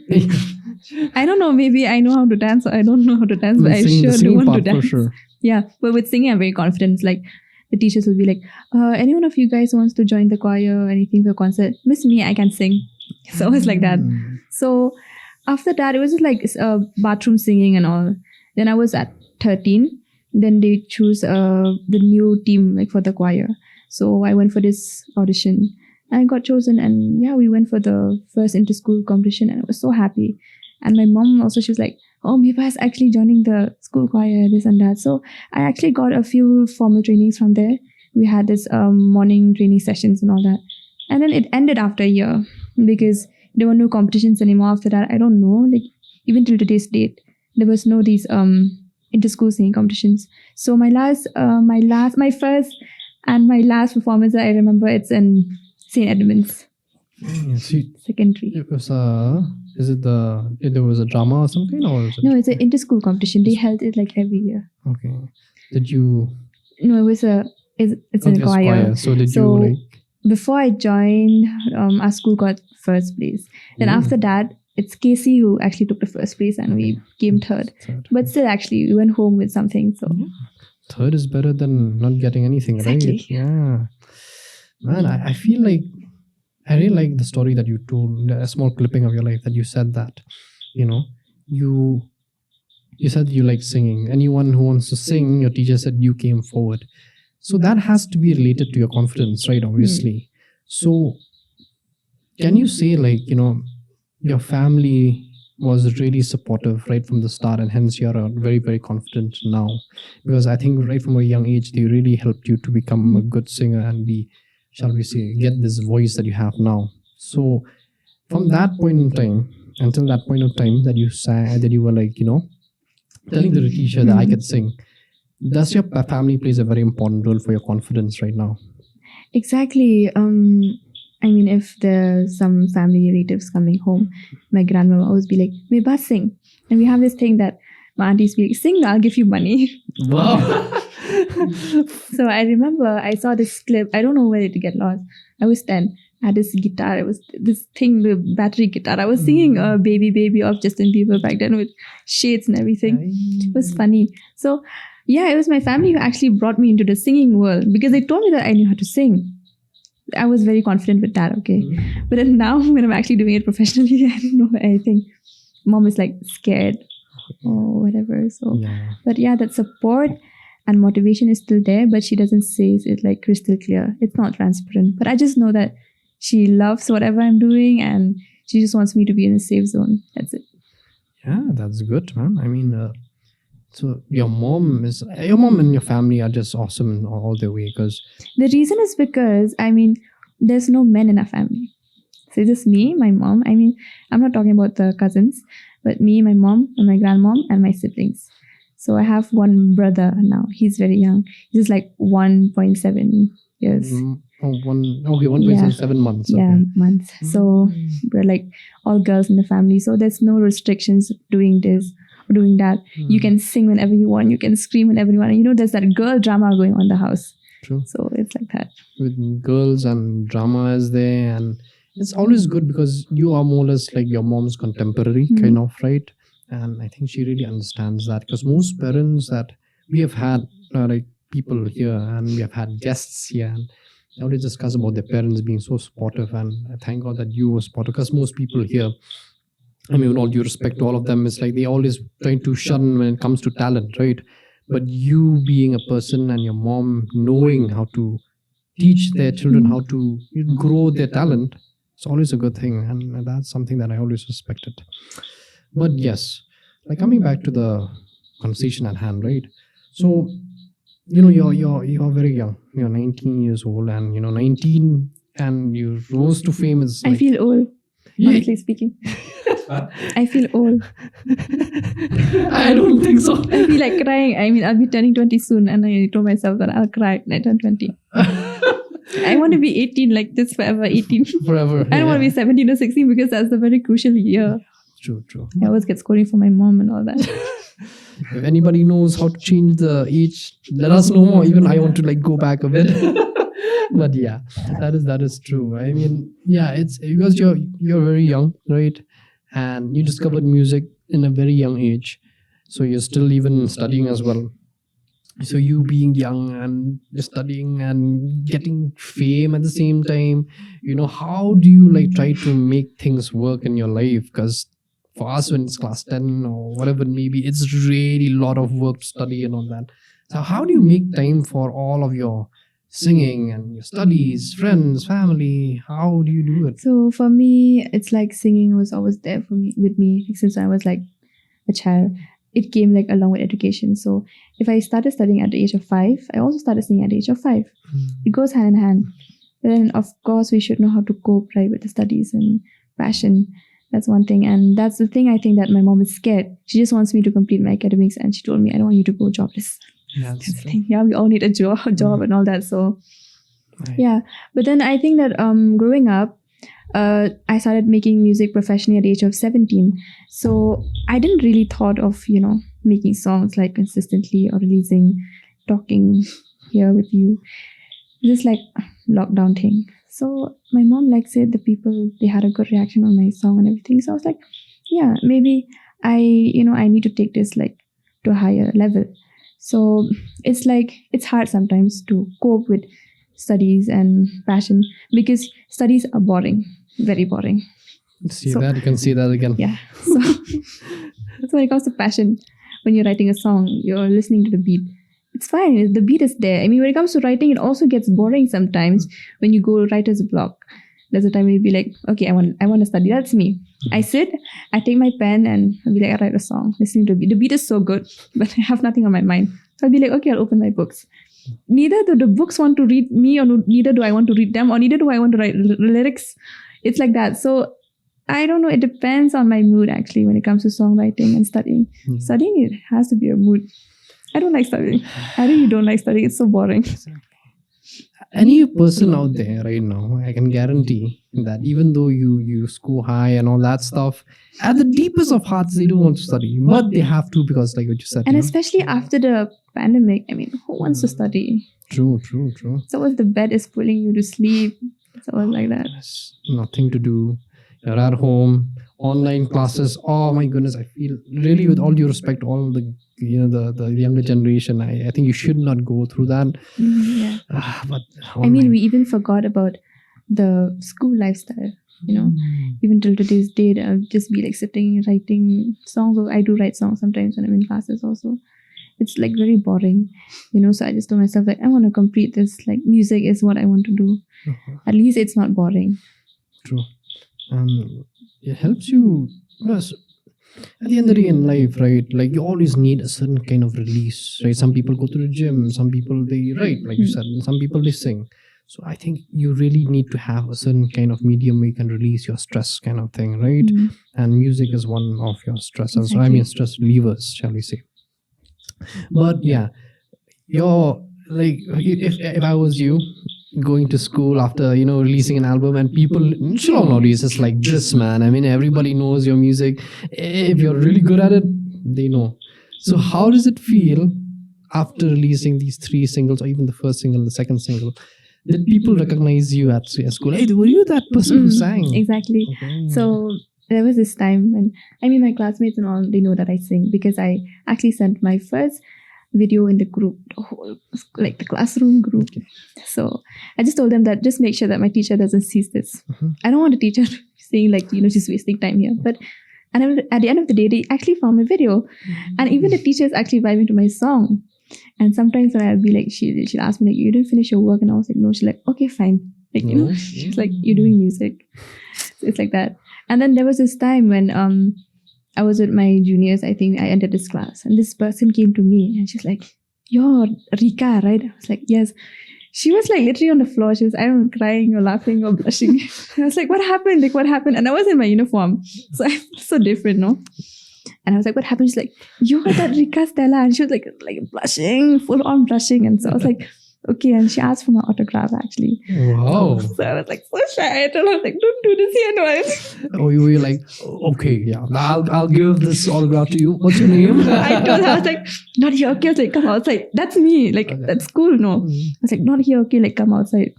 Speaker 2: I don't know. Maybe I know how to dance or I don't know how to dance, but I sure do want to dance. For sure. Yeah, but with singing, I'm very confident. It's like the teachers will be like, any one of you guys wants to join the choir or anything for a concert? Miss me, I can sing. So it's like that. So after that, it was just like bathroom singing and all. Then I was at 13. Then they choose the new team like for the choir. So I went for this audition. I got chosen, and yeah, we went for the first inter-school competition, and I was so happy. And my mom also, she was like, oh, Meba is actually joining the school choir, this and that. So I actually got a few formal trainings from there. We had this morning training sessions and all that. And then it ended after a year because there were no competitions anymore after that. I don't know, like even till today's date, there was no these inter-school singing competitions. So my first and my last performance I remember, it's in St. Edmunds Secondary.
Speaker 1: It was there was a drama or something, or was it?
Speaker 2: No, it's an inter-school competition. They held it like every year.
Speaker 1: Okay. Did you?
Speaker 2: No, it was it's in a choir.
Speaker 1: So did you like?
Speaker 2: Before I joined, our school got first place. Then after that, it's Casey who actually took the first place, and we came third. But still, actually, we went home with something. So
Speaker 1: third is better than not getting anything,
Speaker 2: exactly.
Speaker 1: Right? Yeah. Man, I feel like I really like the story that you told, a small clipping of your life that you said that, you said you like singing. Anyone who wants to sing, your teacher said you came forward. So that has to be related to your confidence, right? Obviously. So can you say like, your family was really supportive right from the start, and hence you're very, very confident now? Because I think right from a young age, they really helped you to become a good singer and be, shall we say, get this voice that you have now. So from that point in time until that point of time that you sang, that you were like, telling the teacher that I could sing, does your family plays a very important role for your confidence right now?
Speaker 2: Exactly. I mean, if there's some family relatives coming home, my grandma will always be like, Meba, sing. And we have this thing that my aunties be like, sing, I'll give you money.
Speaker 1: Wow.
Speaker 2: So I remember I saw this clip. I don't know where it get lost. I was 10. I had this guitar. It was this thing, the battery guitar. I was singing Baby Baby of Justin Bieber back then with shades and everything. It was funny. So yeah, it was my family who actually brought me into the singing world because they told me that I knew how to sing. I was very confident with that, okay? But then now when I'm actually doing it professionally, I don't know anything. Mom is like scared or whatever. So, But yeah, that support and motivation is still there, but she doesn't say it like crystal clear. It's not transparent. But I just know that she loves whatever I'm doing and she just wants me to be in a safe zone. That's it.
Speaker 1: Yeah, that's good, man. I mean, so your mom and your family are just awesome all the way. Because
Speaker 2: the reason is because, I mean, there's no men in our family. So it's just me, my mom. I mean, I'm not talking about the cousins, but me, my mom, and my grandmom, and my siblings. So I have one brother now. He's very young. He's like 1.7 years.
Speaker 1: 1.7 months. Okay.
Speaker 2: Yeah, months. So we're like all girls in the family. So there's no restrictions doing this or doing that. You can sing whenever you want. You can scream whenever you want. And there's that girl drama going on in the house.
Speaker 1: True.
Speaker 2: So it's like that.
Speaker 1: With girls and drama is there, and it's always good because you are more or less like your mom's contemporary, kind of, right? And I think she really understands that, because most parents that we have had, like people here, and we have had guests here, and they always discuss about their parents being so supportive. And I thank God that you were supportive, because most people here, I mean, with all due respect to all of them, it's like they always trying to shun when it comes to talent, right? But you being a person and your mom knowing how to teach their children how to grow their talent, it's always a good thing. And that's something that I always respected. But yes, like coming back to the conversation at hand, right? So, you're very young. You're 19 years old, and 19, and you rose to fame. Is
Speaker 2: I feel old, honestly speaking. I feel old.
Speaker 1: I don't think so.
Speaker 2: I feel like crying. I mean, I'll be turning 20 soon, and I told myself that I'll cry when I turn 20. I want to be 18 like this forever, 18.
Speaker 1: Forever.
Speaker 2: I don't want to be 17 or 16 because that's a very crucial year.
Speaker 1: True.
Speaker 2: I always get scolding from my mom and all that.
Speaker 1: If anybody knows how to change the age, let us know more. Even I want to like go back a bit. But yeah, that is true. I mean, yeah, it's because you're very young, right? And you discovered music in a very young age. So you're still even studying as well. So you being young and studying and getting fame at the same time, how do you like try to make things work in your life? Because for us, when it's class 10 or whatever it may be, it's really a lot of work to study and all that. So how do you make time for all of your singing and your studies, friends, family? How do you do it?
Speaker 2: So for me, it's like singing was always there for me, with me, since I was like a child. It came like along with education. So if I started studying at the age of 5, I also started singing at the age of 5. It goes hand in hand. But then of course we should know how to cope, right, with the studies and passion. That's one thing. And that's the thing I think that my mom is scared. She just wants me to complete my academics, and she told me, I don't want you to go jobless.
Speaker 1: That's
Speaker 2: That's the thing. Yeah, we all need a job and all that. So
Speaker 1: right.
Speaker 2: yeah. But then I think that growing up, I started making music professionally at the age of 17. So I didn't really thought of, making songs like consistently or releasing, talking here with you. Just like lockdown thing. So my mom said the people, they had a good reaction on my song and everything. So I was like, yeah, maybe I need to take this to a higher level. So it's hard sometimes to cope with studies and passion, because studies are boring, very boring.
Speaker 1: See that? You can see that again.
Speaker 2: Yeah. So, so when it comes to passion, when you're writing a song, you're listening to the beat. It's fine. The beat is there. I mean, when it comes to writing, it also gets boring sometimes when you go writer's block. There's a time when you'll be like, okay, I want to study. That's me. I sit, I take my pen, and I'll be like, I write a song, listening to the beat. The beat is so good, but I have nothing on my mind. So I'll be like, okay, I'll open my books. Neither do the books want to read me, or neither do I want to read them, or neither do I want to write lyrics. It's like that. So I don't know. It depends on my mood, actually, when it comes to songwriting and studying. Studying, it has to be a mood. I don't like studying. I really don't like studying. It's so boring.
Speaker 1: Any person out there right now, I can guarantee that even though you score high and all that stuff, at the deepest of hearts, they don't want to study. But they have to, because like what you said.
Speaker 2: And especially after the pandemic, I mean, who wants to study?
Speaker 1: True.
Speaker 2: So once the bed is pulling you to sleep, it's always like that.
Speaker 1: There's nothing to do. You're at home, online classes. Oh my goodness, I feel really, with all due respect, all the the younger generation, I think you should not go through that.
Speaker 2: Yeah.
Speaker 1: But
Speaker 2: I mean, we even forgot about the school lifestyle. Even till today's date, I'll just be sitting writing songs. Or I do write songs sometimes when I'm in classes also. It's very boring, so I just told myself I want to complete this. Music is what I want to do. At least it's not boring.
Speaker 1: True. It helps you. Yes, at the end of the day in life, right? You always need a certain kind of release, right? Some people go to the gym, some people they write, like you said, and some people they sing. So I think you really need to have a certain kind of medium where you can release your stress, kind of thing, right? And music is one of your stressors.
Speaker 2: Exactly.
Speaker 1: I mean, stress relievers, shall we say? But yeah, you're if I was you, going to school after releasing an album, and people Shillong nowadays is like this, man. I mean, everybody knows your music. If you're really good at it, they know. So how does it feel after releasing these 3 singles, or even the first single, the second single? Did people recognize you at school? Hey, were you that person who sang?
Speaker 2: Exactly.
Speaker 1: Okay.
Speaker 2: So there was this time when my classmates and all, they know that I sing, because I actually sent my first video in the group, the classroom group.
Speaker 1: Okay.
Speaker 2: So I just told them that just make sure that my teacher doesn't see this. I don't want a teacher saying she's wasting time here. But at the end of the day, they actually found my video, and even the teachers actually vibing to my song. And sometimes when I'll be she'll ask me you didn't finish your work, and I was like, no. She's like, okay, fine. She's like, you're doing music. So it's like that. And then there was this time when I was with my juniors. I think I entered this class, and this person came to me, and she's like, you're Ricaa, right? I was like, yes. She was literally on the floor. She was, I don't know, crying or laughing or blushing. I was like, what happened? What happened? And I was in my uniform. So I felt so different, no? And I was like, what happened? She's like, you're that Ricaa Stella. And she was like blushing, full on blushing. And so I was like, okay. And she asked for my autograph, actually.
Speaker 1: Wow.
Speaker 2: So I was so shy. I told her, don't do this here, no.
Speaker 1: Oh, you were like, okay, yeah, I'll give this autograph to you. What's your name?
Speaker 2: I told her, I was like, not here, okay. I was like, come outside. That's me. That's cool, no. I was like, not here, okay. Come outside.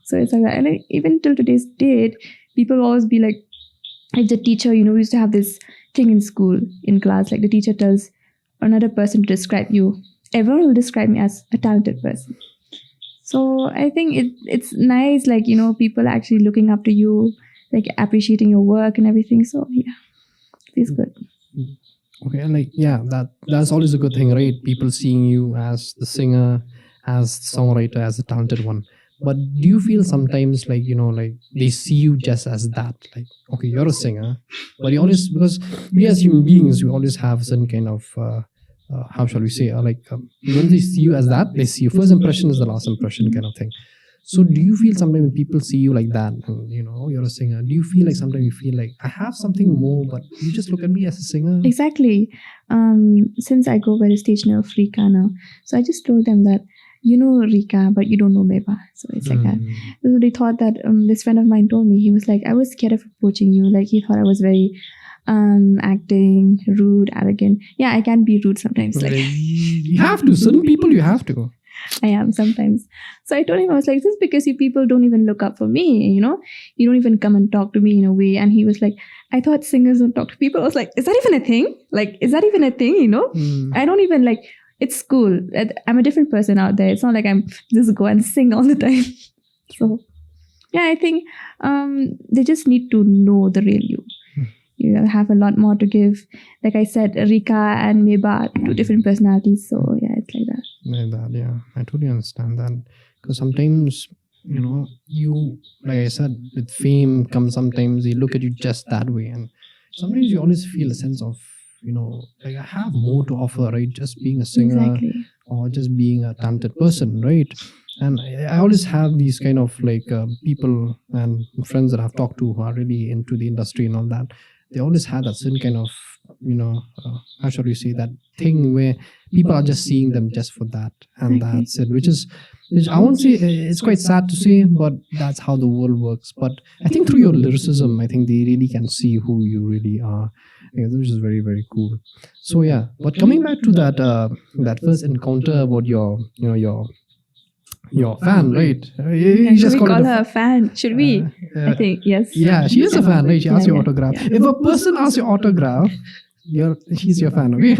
Speaker 2: So it's like that. And even till today's date, people always be like, if the teacher, we used to have this thing in school, in class, the teacher tells another person to describe you. Everyone will describe me as a talented person. So I think it's nice, people actually looking up to you, appreciating your work and everything. So yeah, it feels good.
Speaker 1: Okay, and that's always a good thing, right? People seeing you as the singer as songwriter, as a talented one. But do you feel sometimes like, like they see you just as that? Like, okay, you're a singer, but you always, because we as human beings, we always have some kind of, how shall we say, when they see you as that, they see your first impression is the last impression kind of thing. So do you feel sometimes when people see you like that, and you're a singer, do you feel like sometimes you feel like I have something more, but you just look at me as a singer?
Speaker 2: Exactly. Since I go by the stage name of Ricaa now, so I just told them that you know Ricaa, but you don't know Meba. So it's like that. So they thought that this friend of mine told me, he was like, I was scared of approaching you. Like he thought I was very acting, rude, arrogant. Yeah, I can be rude sometimes. Like
Speaker 1: you have to. Certain people you have to.
Speaker 2: I am sometimes. So I told him, I was like, this is because you people don't even look up for me, you don't even come and talk to me in a way. And he was like, I thought singers don't talk to people. I was like, is that even a thing? Like, is that even a thing, I don't even like, it's cool. I'm a different person out there. It's not like I'm just go and sing all the time. So yeah, I think they just need to know the real you. You have a lot more to give. Like I said, Ricaa and Meba, two different personalities. So yeah, it's like that.
Speaker 1: Like that, yeah. I totally understand that. Because sometimes, you, like I said, with fame comes sometimes they look at you just that way. And sometimes you always feel a sense of, like I have more to offer, right? Just being a singer.
Speaker 2: Exactly.
Speaker 1: Or just being a talented person, right? And I always have these kind of like people and friends that I've talked to who are really into the industry and all that. They always have that certain kind of, how shall we say, that thing where people are just seeing them just for that. And that's it, which I won't say, it's quite sad to say, but that's how the world works. But I think through your lyricism, I think they really can see who you really are. Which is very, very cool. So yeah, but coming back to that that first encounter about your fan, right?
Speaker 2: You just should we call her a fan? Should we? I think yes.
Speaker 1: Yeah, she is a fan, right? She asks your autograph. If a person asks your autograph, she's your fan, okay?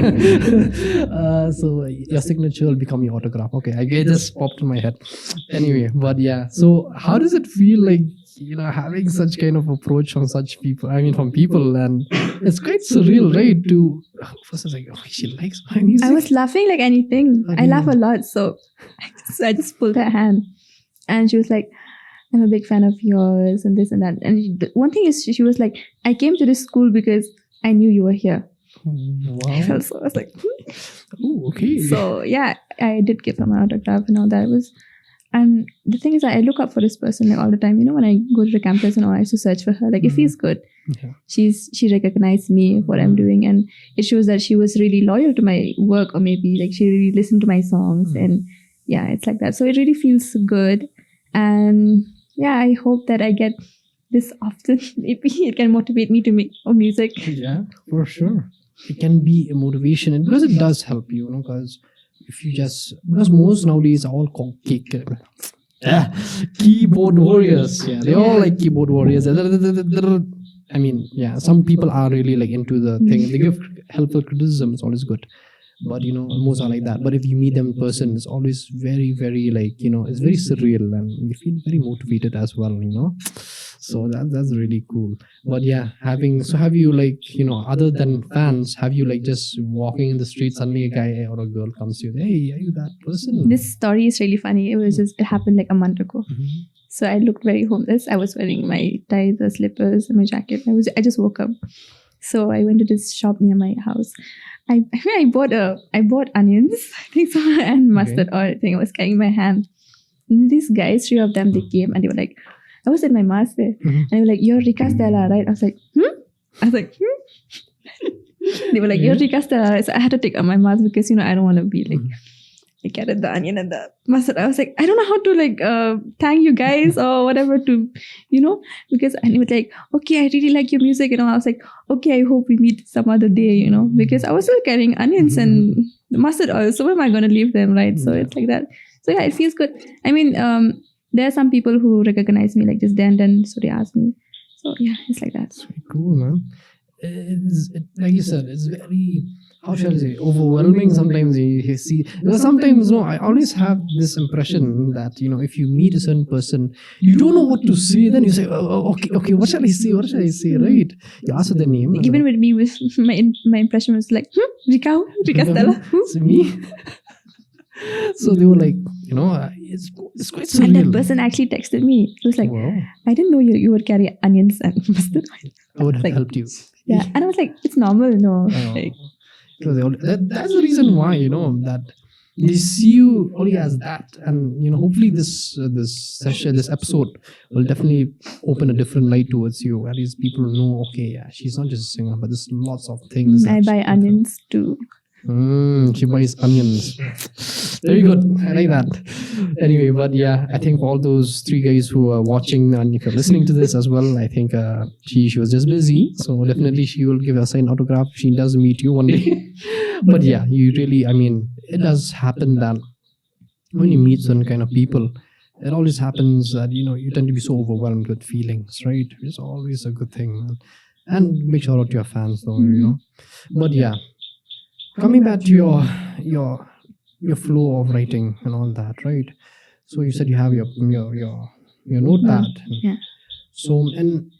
Speaker 1: So your signature will become your autograph. Okay, I just popped in my head. Anyway, but yeah. So how does it feel like, having such kind of approach from such people? I mean, from people, and it's quite surreal, right? To first I was like, oh, she likes my music.
Speaker 2: I was laughing like anything. I laugh a lot, so I just pulled her hand, and she was like, I'm a big fan of yours, and this and that. And one thing is, she was like, I came to this school because I knew you were here.
Speaker 1: Wow.
Speaker 2: So I was like,
Speaker 1: oh, okay.
Speaker 2: So yeah, I did give her my autograph and all that. And the thing is that I look up for this person like all the time. When I go to the campus and all, I used to search for her. Like if he's good, she recognized me, what I'm doing, and it shows that she was really loyal to my work, or maybe like she really listened to my songs, and yeah, it's like that. So it really feels good, and yeah, I hope that I get this often. Maybe it can motivate me to make more music.
Speaker 1: Yeah, for sure. It can be a motivation, and because it does help you, because if you because most nowadays are all called keyboard warriors. Yeah, they're all like keyboard warriors. I mean, yeah, some people are really like into the thing. They give helpful criticism. It's always good. But most are like that. But if you meet them in person, it's always very, very like, it's very surreal, and you feel very motivated as well, So that's really cool. But yeah, have you like, other than fans, have you like just walking in the street, suddenly a guy or a girl comes to you, hey, are you that person?
Speaker 2: This story is really funny. It happened like a month ago. So I looked very homeless. I was wearing my ties, slippers, and my jacket. I just woke up. So I went to this shop near my house. I bought onions, I think so, and mustard oil. I think I was carrying in my hand. And these guys, 3 of them, they came and they were like, I was at my mask there, and they were like, you're Ricaa Stella, right? I was like, They were like, you're Ricaa Stella, right? So I had to take off my mask because, I don't want to be like, I carried the onion and the mustard. I was like, I don't know how to like thank you guys or whatever to, because and he was like, okay, I really like your music, and all. I was like, okay, I hope we meet some other day, because I was still carrying onions and the mustard oil. So where am I going to leave them, right? So it's like that. So yeah, it feels good. I mean, there are some people who recognize me like just then, so they ask me. So yeah, it's like that.
Speaker 1: It's very cool, man. Like you said, it's very, how shall I say, overwhelming sometimes. You see, because sometimes I always have this impression that if you meet a certain person, you don't know what to say. Then you say, okay, what shall I say, right? You ask for their name.
Speaker 2: Even with me, with my impression was like, Ricaa Stella.
Speaker 1: It's me. So they were like, it's quite surreal.
Speaker 2: And that person actually texted me. It was like,
Speaker 1: wow.
Speaker 2: I didn't know you would carry onions and mustard oil.
Speaker 1: I would have
Speaker 2: Like,
Speaker 1: helped you.
Speaker 2: Yeah. And I was like, it's normal, no. Like,
Speaker 1: So that's the reason why, that they see you only as that. And, hopefully this session, this episode will definitely open a different light towards you. At least people know, okay, yeah, she's not just a singer, but there's lots of things.
Speaker 2: I buy onions too.
Speaker 1: She buys onions. Very good. I like that. Anyway, but yeah, I think for all those 3 guys who are watching and if you're listening to this as well, I think she was just busy. So definitely she will give a signed autograph. She does meet you one day. But yeah, you really, it does happen that when you meet certain kind of people, it always happens that, you tend to be so overwhelmed with feelings, right? It's always a good thing, man. And big shout out to your fans though, But yeah, coming back to your flow of writing and all that, right? So you said you have your notepad.
Speaker 2: Yeah.
Speaker 1: So and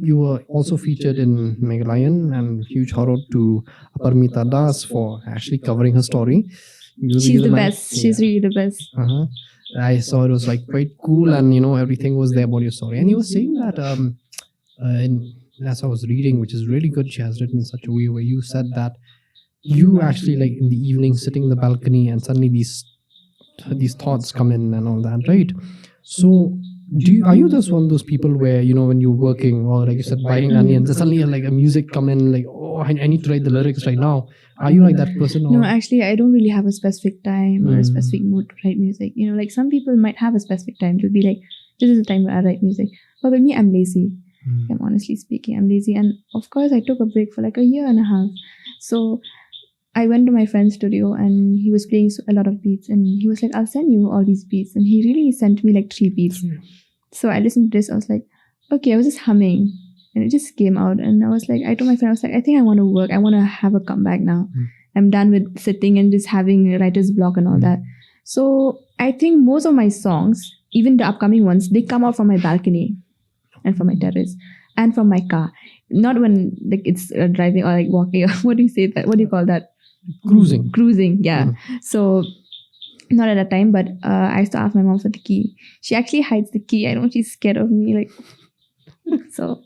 Speaker 1: you were also featured in Megalion, and huge shout out to Aparmita Das for actually covering her story.
Speaker 2: She's the best. She's really the best.
Speaker 1: I saw it was like quite cool, and everything was there about your story. And you were saying that as I was reading, which is really good, she has written in such a way where you said that you actually like in the evening sitting in the balcony and suddenly these thoughts come in and all that, right? So are you just one of those people where when you're working or like you said buying onions and suddenly like a music come in like, oh, I need to write the lyrics right now? Are you like that person? Or?
Speaker 2: No, actually I don't really have a specific time or a specific mood to write music. Like some people might have a specific time to be like, this is the time where I write music, but with me I'm lazy. I'm honestly speaking, I'm lazy. And of course I took a break for like a year and a half. So I went to my friend's studio and he was playing a lot of beats and he was like, I'll send you all these beats. And he really sent me like 3 beats. So I listened to this. I was like, okay, I was just humming and it just came out. And I was like, I told my friend, I was like, I think I want to work. I want to have a comeback now. I'm done with sitting and just having writer's block and all that. So I think most of my songs, even the upcoming ones, they come out from my balcony and from my terrace and from my car. Not when like it's driving or like walking. What do you say that? What do you call that? Cruising, yeah. So not at that time, but I used to ask my mom for the key. She actually hides the key. I know she's scared of me, like. So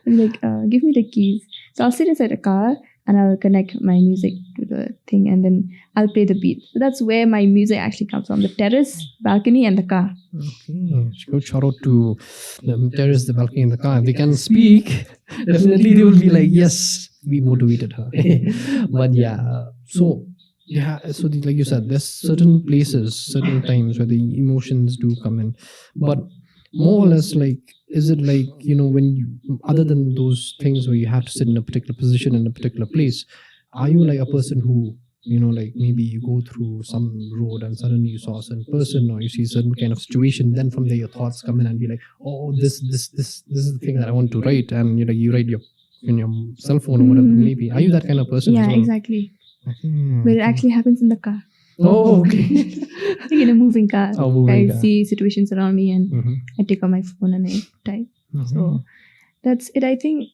Speaker 2: I'm like, give me the keys. So I'll sit inside a car and I'll connect my music to the thing and then I'll play the beat. So that's where my music actually comes from: the terrace, balcony, and the car.
Speaker 1: Okay, good shout out to the terrace, the balcony, and the car. If they can speak, definitely they will be like, yes, we motivated her. But yeah, so like you said, there's certain places, certain times where the emotions do come in, but more or less, like, is it like, when you, other than those things where you have to sit in a particular position in a particular place, are you like a person who, like maybe you go through some road and suddenly you saw a certain person or you see a certain kind of situation, then from there your thoughts come in and be like, oh, this is the thing that I want to write, and you write in your cell phone or whatever it may be. Are you that kind of person?
Speaker 2: Yeah,
Speaker 1: as well?
Speaker 2: Exactly. But it actually happens in the car.
Speaker 1: Oh, okay.
Speaker 2: In a moving car.
Speaker 1: Moving car.
Speaker 2: See situations around me and I take out my phone and I type. So that's it. I think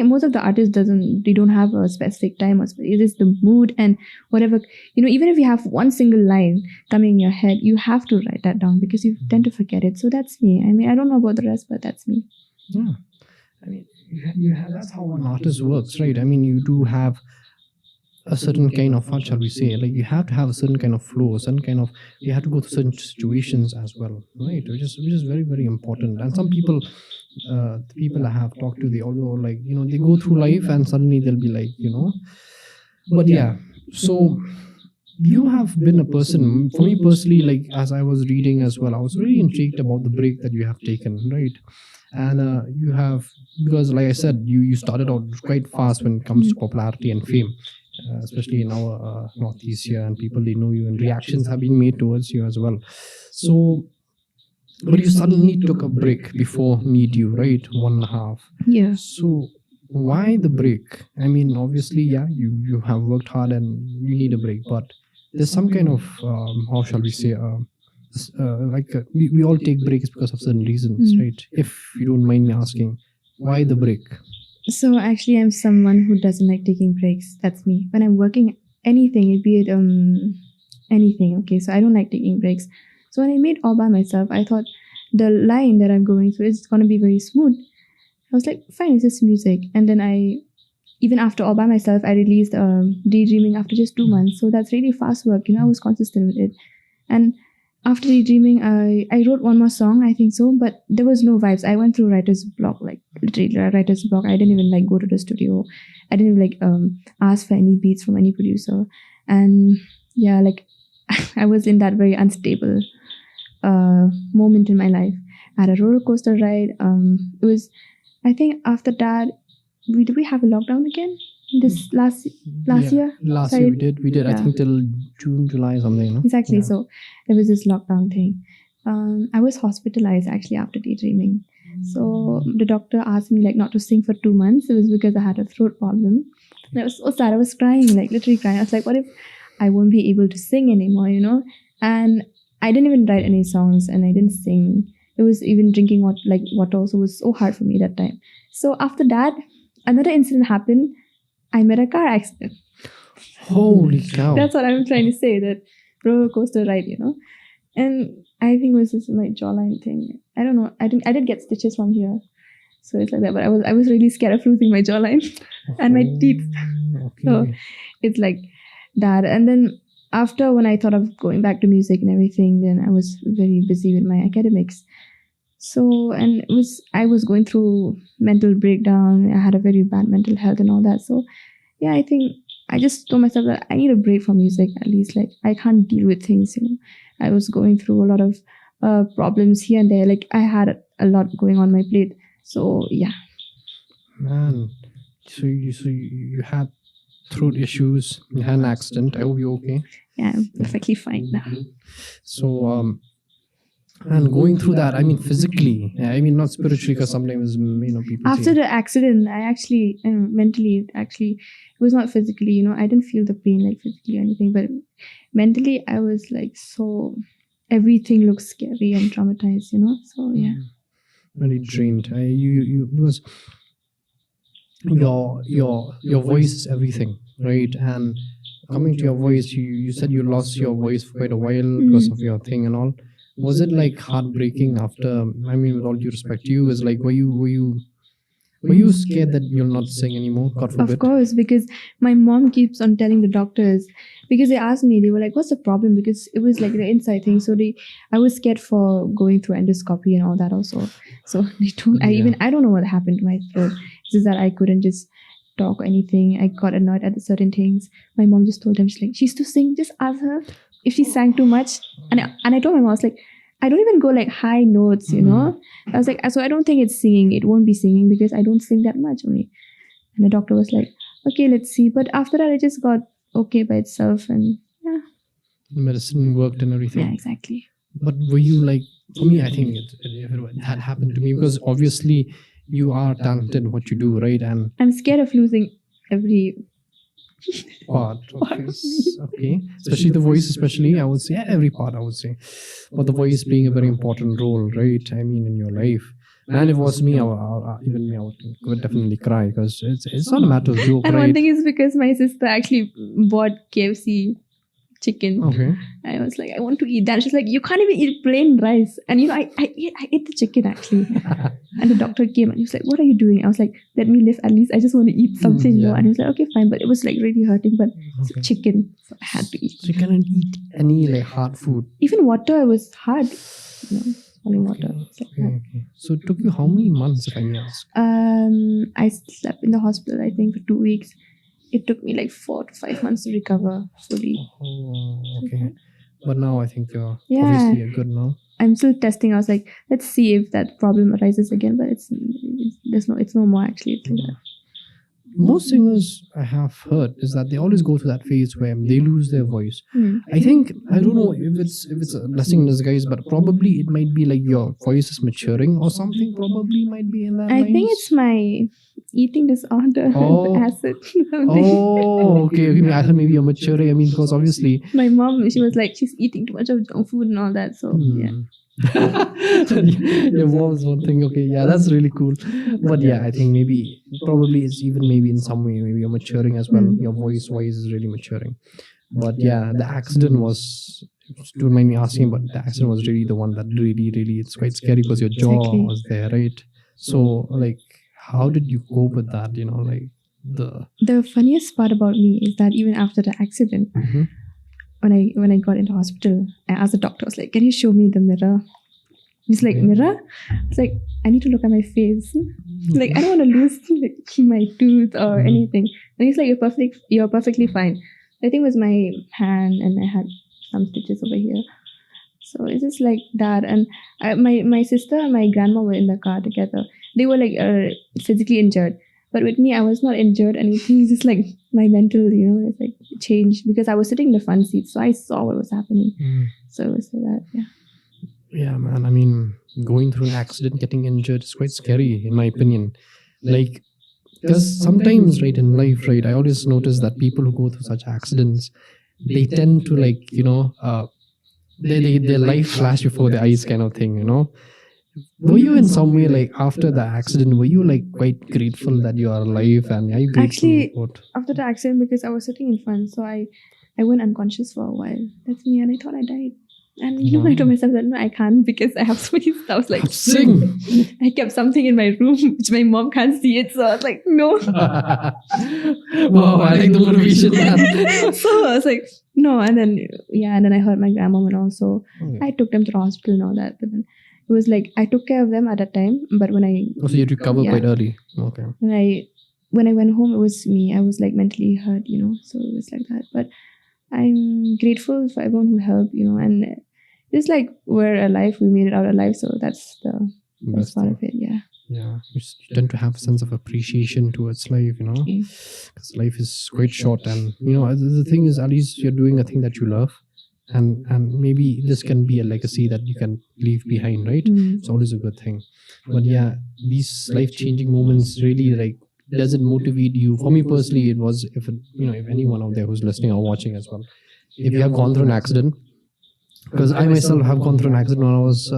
Speaker 2: most of the artists they don't have a specific time or it is the mood and whatever. Even if you have one single line coming in your head, you have to write that down because you tend to forget it. So that's me. I don't know about the rest, but that's me.
Speaker 1: Yeah. That's how an artist works, right? You do have a certain kind of, what shall we say, like you have to have a certain kind of flow, you have to go through certain situations as well, right? Which is very, very important. And some people, the people I have talked to, they although like, they go through life and suddenly they'll be like, but yeah. So you have been a person, for me personally, like as I was reading as well, I was really intrigued about the break that you have taken, right? And you have, because like I said, you started out quite fast when it comes to popularity and fame. Especially in our Northeast here, and people, they know you and reactions have been made towards you as well. So, but you suddenly took a break before Meet You, right? 1.5.
Speaker 2: Yeah.
Speaker 1: So why the break? Obviously, yeah, you have worked hard and you need a break, but there's some kind of, how shall we say, we all take breaks because of certain reasons, right? If you don't mind me asking, why the break?
Speaker 2: So actually, I'm someone who doesn't like taking breaks. That's me. When I'm working, anything, be it anything. Okay, so I don't like taking breaks. So when I made All By Myself, I thought the line that I'm going through is gonna be very smooth. I was like, fine, it's just music. And then even after All By Myself, I released Daydreaming after just 2 months. So that's really fast work. I was consistent with it. And after Daydreaming, I wrote one more song, I think so, but there was no vibes. I went through writer's block, like literally writer's block. I didn't even like go to the studio. I didn't even like ask for any beats from any producer. And yeah, like I was in that very unstable moment in my life. I had a roller coaster ride. It was, I think after that, did we have a lockdown again? This last year?
Speaker 1: Last year we did. I think till June, July, something. No?
Speaker 2: Exactly. Yeah. So there was this lockdown thing. I was hospitalized actually after Daydreaming. So the doctor asked me like not to sing for 2 months. It was because I had a throat problem. And I was so sad. I was crying, like literally crying. I was like, what if I won't be able to sing anymore, And I didn't even write any songs and I didn't sing. It was even drinking water also was so hard for me that time. So after that, another incident happened. I met a car accident.
Speaker 1: Holy cow.
Speaker 2: That's what I'm trying to say, that roller coaster ride, And I think it was just my jawline thing. I don't know. I did get stitches from here. So it's like that. But I was really scared of losing my jawline and my teeth. Okay. So it's like that. And then after, when I thought of going back to music and everything, then I was very busy with my academics. So, and I was going through mental breakdown. I had a very bad mental health and all that. So, yeah, I think I just told myself that I need a break from music at least. Like, I can't deal with things, I was going through a lot of problems here and there. Like, I had a lot going on my plate. So, yeah.
Speaker 1: Man, so you had throat issues, you had an accident. I hope you're okay.
Speaker 2: Yeah, I'm perfectly fine now.
Speaker 1: So, and going through that, I mean, physically, I mean, not spiritually, because sometimes, people
Speaker 2: after the accident, I actually, mentally, it was not physically, I didn't feel the pain like physically or anything, but mentally, I was like, so everything looks scary and traumatized, so yeah.
Speaker 1: Really drained. You because your voice is everything, right? And coming to your voice, you said you lost your voice for quite a while because of your thing and all. Was it like heartbreaking after? I mean, with all due respect to you, is like were you scared that you'll not sing anymore? God forbid.
Speaker 2: Of course, because my mom keeps on telling the doctors, because they asked me, they were like, "What's the problem?" Because it was like the inside thing. So I was scared for going through endoscopy and all that also. So they told I don't know what happened to my throat. It's just that I couldn't just talk or anything. I got annoyed at certain things. My mom just told them, she used to sing. Just ask her if she sang too much. And I told my mom, I was like, I don't even go like high notes, I was like, so I don't think it's singing. It won't be singing because I don't sing that much only. And the doctor was like, okay, let's see. But after that, it just got okay by itself. And yeah.
Speaker 1: Medicine worked and everything.
Speaker 2: Yeah, exactly.
Speaker 1: But were you like, for me, I think that happened to me because obviously you are talented in what you do, right? And
Speaker 2: I'm scared of losing every
Speaker 1: part okay, especially the voice, especially I would say every part, I would say, but the voice playing a very important role, right? I mean, in your life. And if it was me, I would definitely cry because it's not a matter of joke,
Speaker 2: and
Speaker 1: right?
Speaker 2: One thing is because my sister actually bought KFC chicken.
Speaker 1: Okay.
Speaker 2: I was like, I want to eat that. She's like, you can't even eat plain rice. And I ate the chicken actually. And the doctor came and he was like, what are you doing? I was like, let me live at least. I just want to eat something more. And he was like, okay, fine. But it was like really hurting. But it's chicken, so I had to eat.
Speaker 1: So you cannot eat any like hard food.
Speaker 2: Even water was hard. Swallowing water.
Speaker 1: Okay. So it took you how many months, if I may ask?
Speaker 2: I slept in the hospital, I think, for 2 weeks. It took me like 4 to 5 months to recover fully.
Speaker 1: Oh, okay. But now I think you're obviously good now.
Speaker 2: I'm still testing. I was like, let's see if that problem arises again. But it's no more actually. It's like that.
Speaker 1: Most singers I have heard is that they always go through that phase where they lose their voice. I think, I don't know if it's a blessing in disguise, but probably it might be like your voice is maturing or something. Probably might be in that.
Speaker 2: I think it's my eating disorder, acid.
Speaker 1: Oh, okay. I thought maybe you're maturing. I mean, because obviously
Speaker 2: my mom, she was like, she's eating too much of junk food and all that. So yeah.
Speaker 1: Your mom's one thing. Okay, yeah, that's really cool. But yeah, I think probably it's even maybe in some way, maybe you're maturing as well. Your voice is really maturing. But yeah, the accident was, don't mind me asking, but the accident was really the one that really, it's quite scary because your jaw was there, right? So, like, how did you cope with that? Like
Speaker 2: the funniest part about me is that even after the accident, when I got into hospital, I asked the doctor, I was like, "Can you show me the mirror?" He's like, "Mirror?" It's like, I need to look at my face. Like, I don't want to lose like my tooth or anything. And he's like, you're perfectly fine. I think it was my hand, and I had some stitches over here. So it's just like that. And my sister and my grandma were in the car together. They were like physically injured. But with me, I was not injured anything. It's just like my mental, it's like changed because I was sitting in the front seat. So I saw what was happening. So it was like that, yeah.
Speaker 1: Yeah, man. I mean, going through an accident, getting injured is quite scary, in my opinion. Like, because sometimes, right, in life, right, I always notice that people who go through such accidents, they tend to like, their life flash before their eyes kind of thing, Were you in some way, like, after the accident, were you like quite grateful that you are alive, and are you grateful?
Speaker 2: Actually, after the accident, because I was sitting in front, so I went unconscious for a while. That's me, and I thought I died. And I told myself that no, I can't because I have so many stuff. Like,
Speaker 1: sing.
Speaker 2: I kept something in my room which my mom can't see it. So I was like, no.
Speaker 1: Wow, I like the motivation.
Speaker 2: So I was like, no. And then I heard my grandmom and also I took them to the hospital and all that. But then it was like I took care of them at that time. But when
Speaker 1: so you recovered quite early. Okay.
Speaker 2: And when I went home, it was me. I was like mentally hurt, So it was like that. But I'm grateful for everyone who helped, and it's like we're alive, we made it out alive, so that's the best part of it, yeah.
Speaker 1: Yeah, you tend to have a sense of appreciation towards life, because life is quite short, and the thing is, at least you're doing a thing that you love, and maybe this can be a legacy that you can leave behind, right? It's always a good thing. But yeah, these life-changing moments really like, does it motivate you? For me personally, it was, if anyone out there who's listening or watching as well, if you have gone through an accident, because I myself have gone through an accident when I was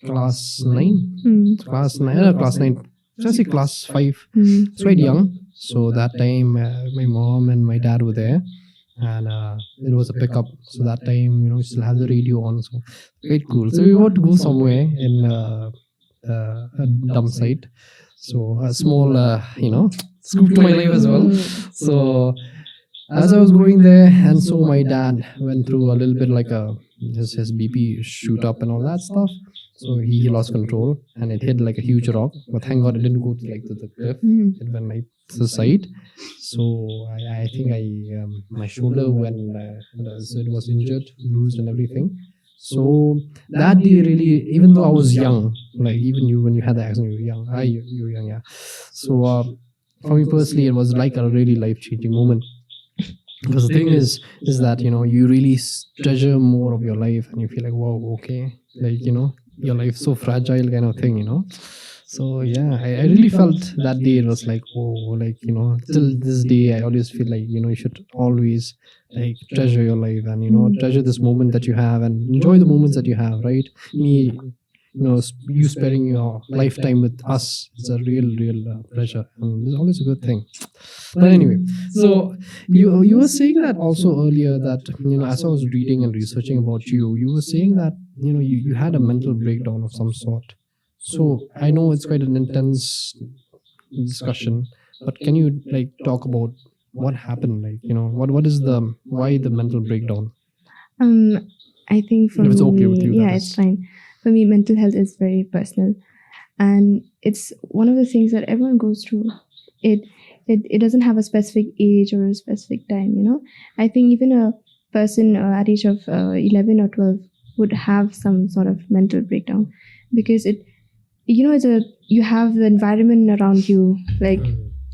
Speaker 1: class 9, class 9, actually class 5. It's quite young. So that time, my mom and my dad were there, and it was a pickup. So that time, we still have the radio on, so quite cool. So we want to go somewhere in a dump site. So a small, scoop to my life as well. So as I was going there, and so my dad went through a little bit like his BP shoot up and all that stuff. So he lost control, and it hit like a huge rock. But thank God it didn't go to the cliff. It went like to the side. So I think my shoulder so it was injured, bruised and everything. So that day really, even though I was young, like even you, when you had the accident, you were young. You were young, yeah. So for me personally, it was like a really life-changing moment. Because the thing is that, you really treasure more of your life, and you feel like, wow, okay, like, your life's so fragile kind of thing, So yeah, I really felt that day, it was like, oh, like, till this day, I always feel like, you should always like treasure your life, and, treasure this moment that you have, and enjoy the moments that you have, right? Me, you spending your lifetime with us is a real pleasure, and it's always a good thing. But anyway, so you were saying that also earlier that, as I was reading and researching about you were saying that, you had a mental breakdown of some sort. So I know it's quite an intense discussion, but can you like talk about what happened? Like, what is why the mental breakdown?
Speaker 2: I think for
Speaker 1: if it's
Speaker 2: me,
Speaker 1: okay with you,
Speaker 2: yeah, it's fine. For me, mental health is very personal, and it's one of the things that everyone goes through. It doesn't have a specific age or a specific time. I think even a person at age of 11 or 12 would have some sort of mental breakdown, because you have the environment around you, like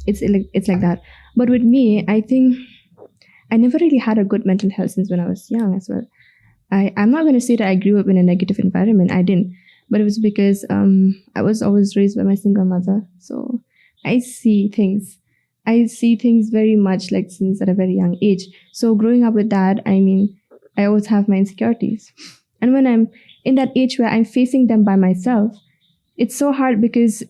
Speaker 2: it's like that. But with me, I think I never really had a good mental health since when I was young as well. I'm not going to say that I grew up in a negative environment. I didn't, but it was because I was always raised by my single mother. So I see things very much like since at a very young age. So growing up with that, I mean, I always have my insecurities, and when I'm in that age where I'm facing them by myself, it's so hard because,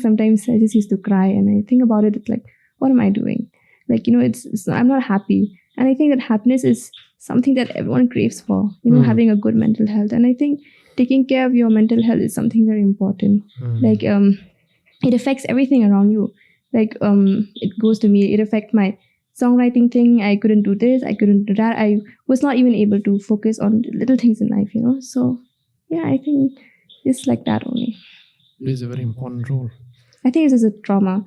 Speaker 2: sometimes I just used to cry and I think about it. It's like, what am I doing? Like, I'm not happy. And I think that happiness is something that everyone craves for, having a good mental health. And I think taking care of your mental health is something very important. Like, it affects everything around you. Like, it goes to me, it affects my songwriting thing. I couldn't do this, I couldn't do that. I was not even able to focus on little things in life, So, yeah, I think it's like that only.
Speaker 1: It plays a very important role.
Speaker 2: I think this is a trauma.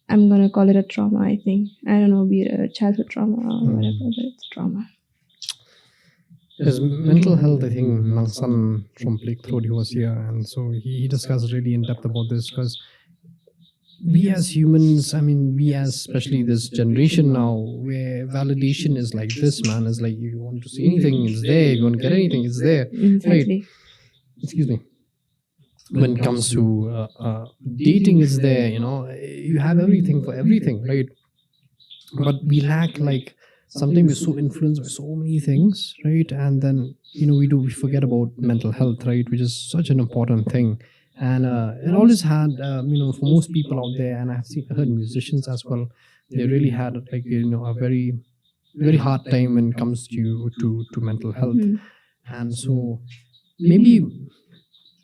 Speaker 2: I'm going to call it a trauma, I think. I don't know, be it a childhood trauma or whatever, but it's trauma.
Speaker 1: His mental health, I think, Nangsan from Blake Throat, he was here, and so he discussed really in depth about this, because we as humans, we as especially this generation now, where validation is like this, man, is like, you want to see anything, it's there. You want to get anything, it's there.
Speaker 2: Exactly.
Speaker 1: Right? Excuse me. When it comes to dating, is there, you have everything for everything, right? But we lack, like, sometimes we're so influenced by so many things, right? And then, we forget about mental health, right? Which is such an important thing. And it always had, for most people out there, and I've heard musicians as well, they really had, like, a very, very hard time when it comes to mental health. And so maybe,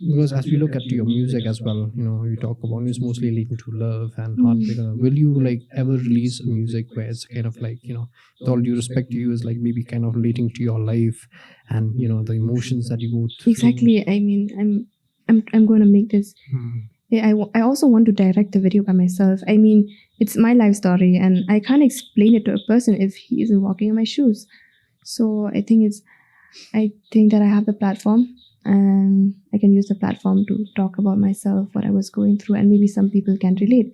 Speaker 1: because as we look at your music as well, you talk about it's mostly leading to love and heartbreak. Will you, like, ever release music where it's kind of like, with all due respect to you, is like maybe kind of relating to your life and the emotions that you go through?
Speaker 2: Exactly. I mean, I'm going to make this. I also want to direct the video by myself. I mean, it's my life story, and I can't explain it to a person if he isn't walking in my shoes. So I think that I have the platform, and I can use the platform to talk about myself, what I was going through, and maybe some people can relate,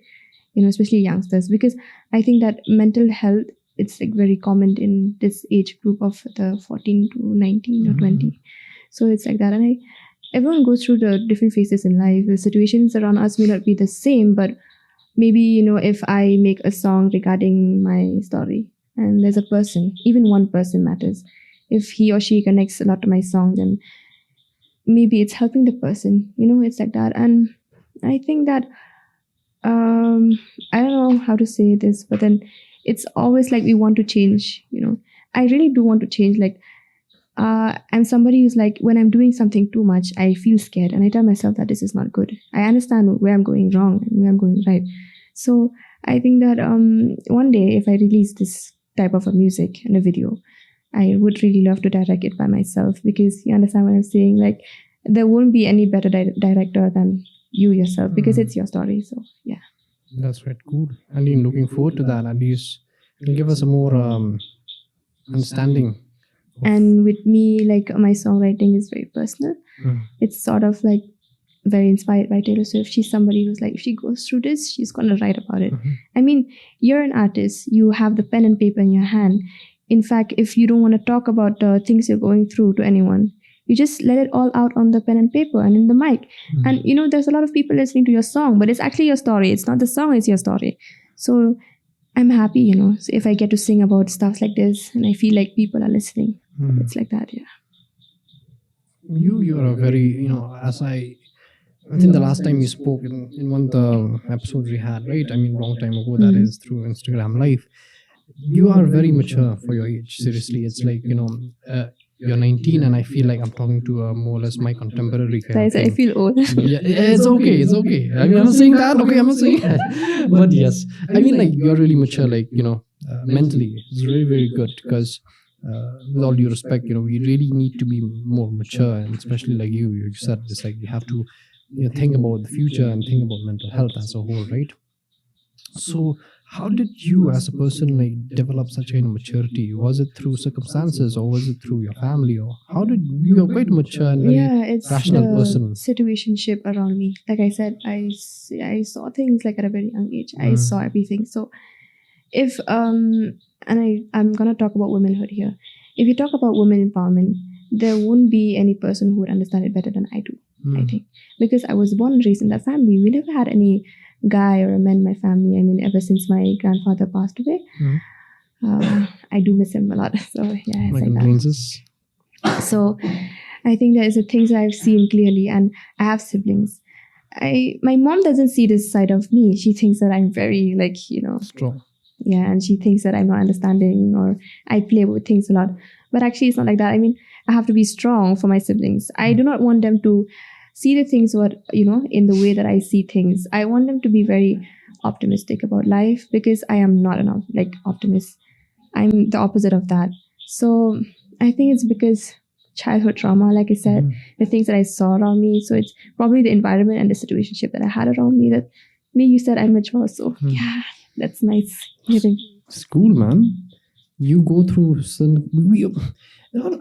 Speaker 2: especially youngsters, because I think that mental health, it's like very common in this age group of the 14 to 19 or 20. So it's like that. And everyone goes through the different phases in life. The situations around us may not be the same, but maybe, if I make a song regarding my story and there's a person, even one person matters. If he or she connects a lot to my song, then maybe it's helping the person, it's like that. And I think that, I don't know how to say this, but then it's always like we want to change, I really do want to change. Like, I'm somebody who's like, when I'm doing something too much, I feel scared and I tell myself that this is not good. I understand where I'm going wrong and where I'm going right. So I think that one day, if I release this type of a music and a video, I would really love to direct it by myself, because you understand what I'm saying? Like, there won't be any better director than you yourself, because it's your story. So, yeah.
Speaker 1: That's right. Cool. I mean, looking forward to that. At least it'll give us a more understanding.
Speaker 2: And with me, like, my songwriting is very personal. It's sort of like very inspired by Taylor Swift. She's somebody who's like, if she goes through this, she's going to write about it. I mean, you're an artist. You have the pen and paper in your hand. In fact, if you don't want to talk about the things you're going through to anyone, you just let it all out on the pen and paper and in the mic. And, there's a lot of people listening to your song, but it's actually your story. It's not the song, it's your story. So I'm happy, so if I get to sing about stuff like this and I feel like people are listening, it's like that, yeah.
Speaker 1: You're a very, as I think the last time you spoke in one of the episodes we had, right? I mean, long time ago, that is through Instagram Live. You are very mature for your age. Seriously, it's like, you're 19 and I feel like I'm talking to more or less my contemporary kind of thing.
Speaker 2: I feel old.
Speaker 1: Yeah, it's okay. I mean, I'm not saying that. Okay, I'm not saying that. But yes, I mean, like, you're really mature, like, mentally. It's very, very good, because with all due respect, we really need to be more mature, and especially like you said, it's like you have to think about the future and think about mental health as a whole, right? So how did you as a person, like, develop such kind of maturity? Was it through circumstances, or was it through your family, or how did you are quite mature and very rational person?
Speaker 2: Situationship around me. Like I said, I saw things like at a very young age. I saw everything. So if and I'm gonna talk about womanhood here. If you talk about women empowerment, there won't be any person who would understand it better than I do. I think, because I was born and raised in that family. We never had any guy or a man in my family. I mean, ever since my grandfather passed away, I do miss him a lot. So yeah, it's
Speaker 1: my condolences.
Speaker 2: So I think that is the things that I've seen clearly, and I have siblings. My mom doesn't see this side of me. She thinks that I'm very
Speaker 1: strong.
Speaker 2: Yeah, and she thinks that I'm not understanding or I play with things a lot. But actually, it's not like that. I mean, I have to be strong for my siblings. I do not want them to see the things in the way that I see things. I want them to be very optimistic about life, because I am not an optimist. I'm the opposite of that. So I think it's because childhood trauma, like I said, the things that I saw around me. So it's probably the environment and the situationship that I had around me that made you said I'm mature. So yeah, that's nice hearing.
Speaker 1: It's cool, man. You go through some.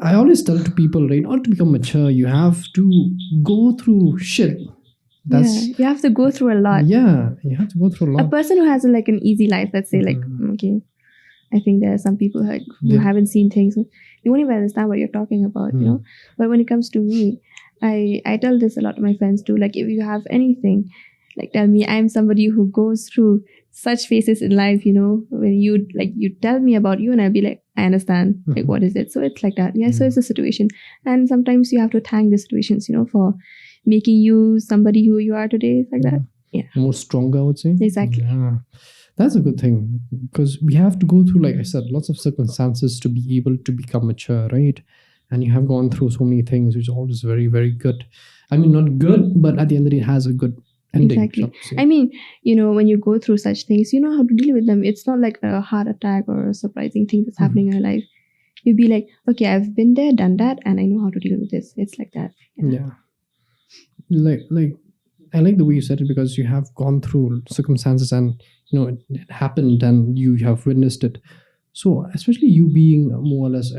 Speaker 1: I always tell to people, right, not to become mature, you have to go through shit.
Speaker 2: You have to go through a lot.
Speaker 1: Yeah, you have to go through a lot.
Speaker 2: A person who has an easy life, let's say, okay, I think there are some people who haven't seen things. They won't even understand what you're talking about, But when it comes to me, I tell this a lot to my friends too. Like, if you have anything, tell me. I'm somebody who goes through such phases in life, when you tell me about you, and I'll be like, I understand, what is it? So it's like that. Yeah, so it's a situation. And sometimes you have to thank the situations, for making you somebody who you are today. It's like that. Yeah.
Speaker 1: More stronger, I would say.
Speaker 2: Exactly.
Speaker 1: Yeah. That's a good thing, because we have to go through, like I said, lots of circumstances to be able to become mature, right? And you have gone through so many things, which is always very, very good. I mean, not good, but at the end of the day, it has a good ending.
Speaker 2: Exactly. I mean, when you go through such things, you know how to deal with them. It's not like a heart attack or a surprising thing that's happening in your life. You'd be like, okay, I've been there, done that, and I know how to deal with this. It's like that.
Speaker 1: Yeah. Like I like the way you said it, because you have gone through circumstances and it happened and you have witnessed it. So especially you being more or less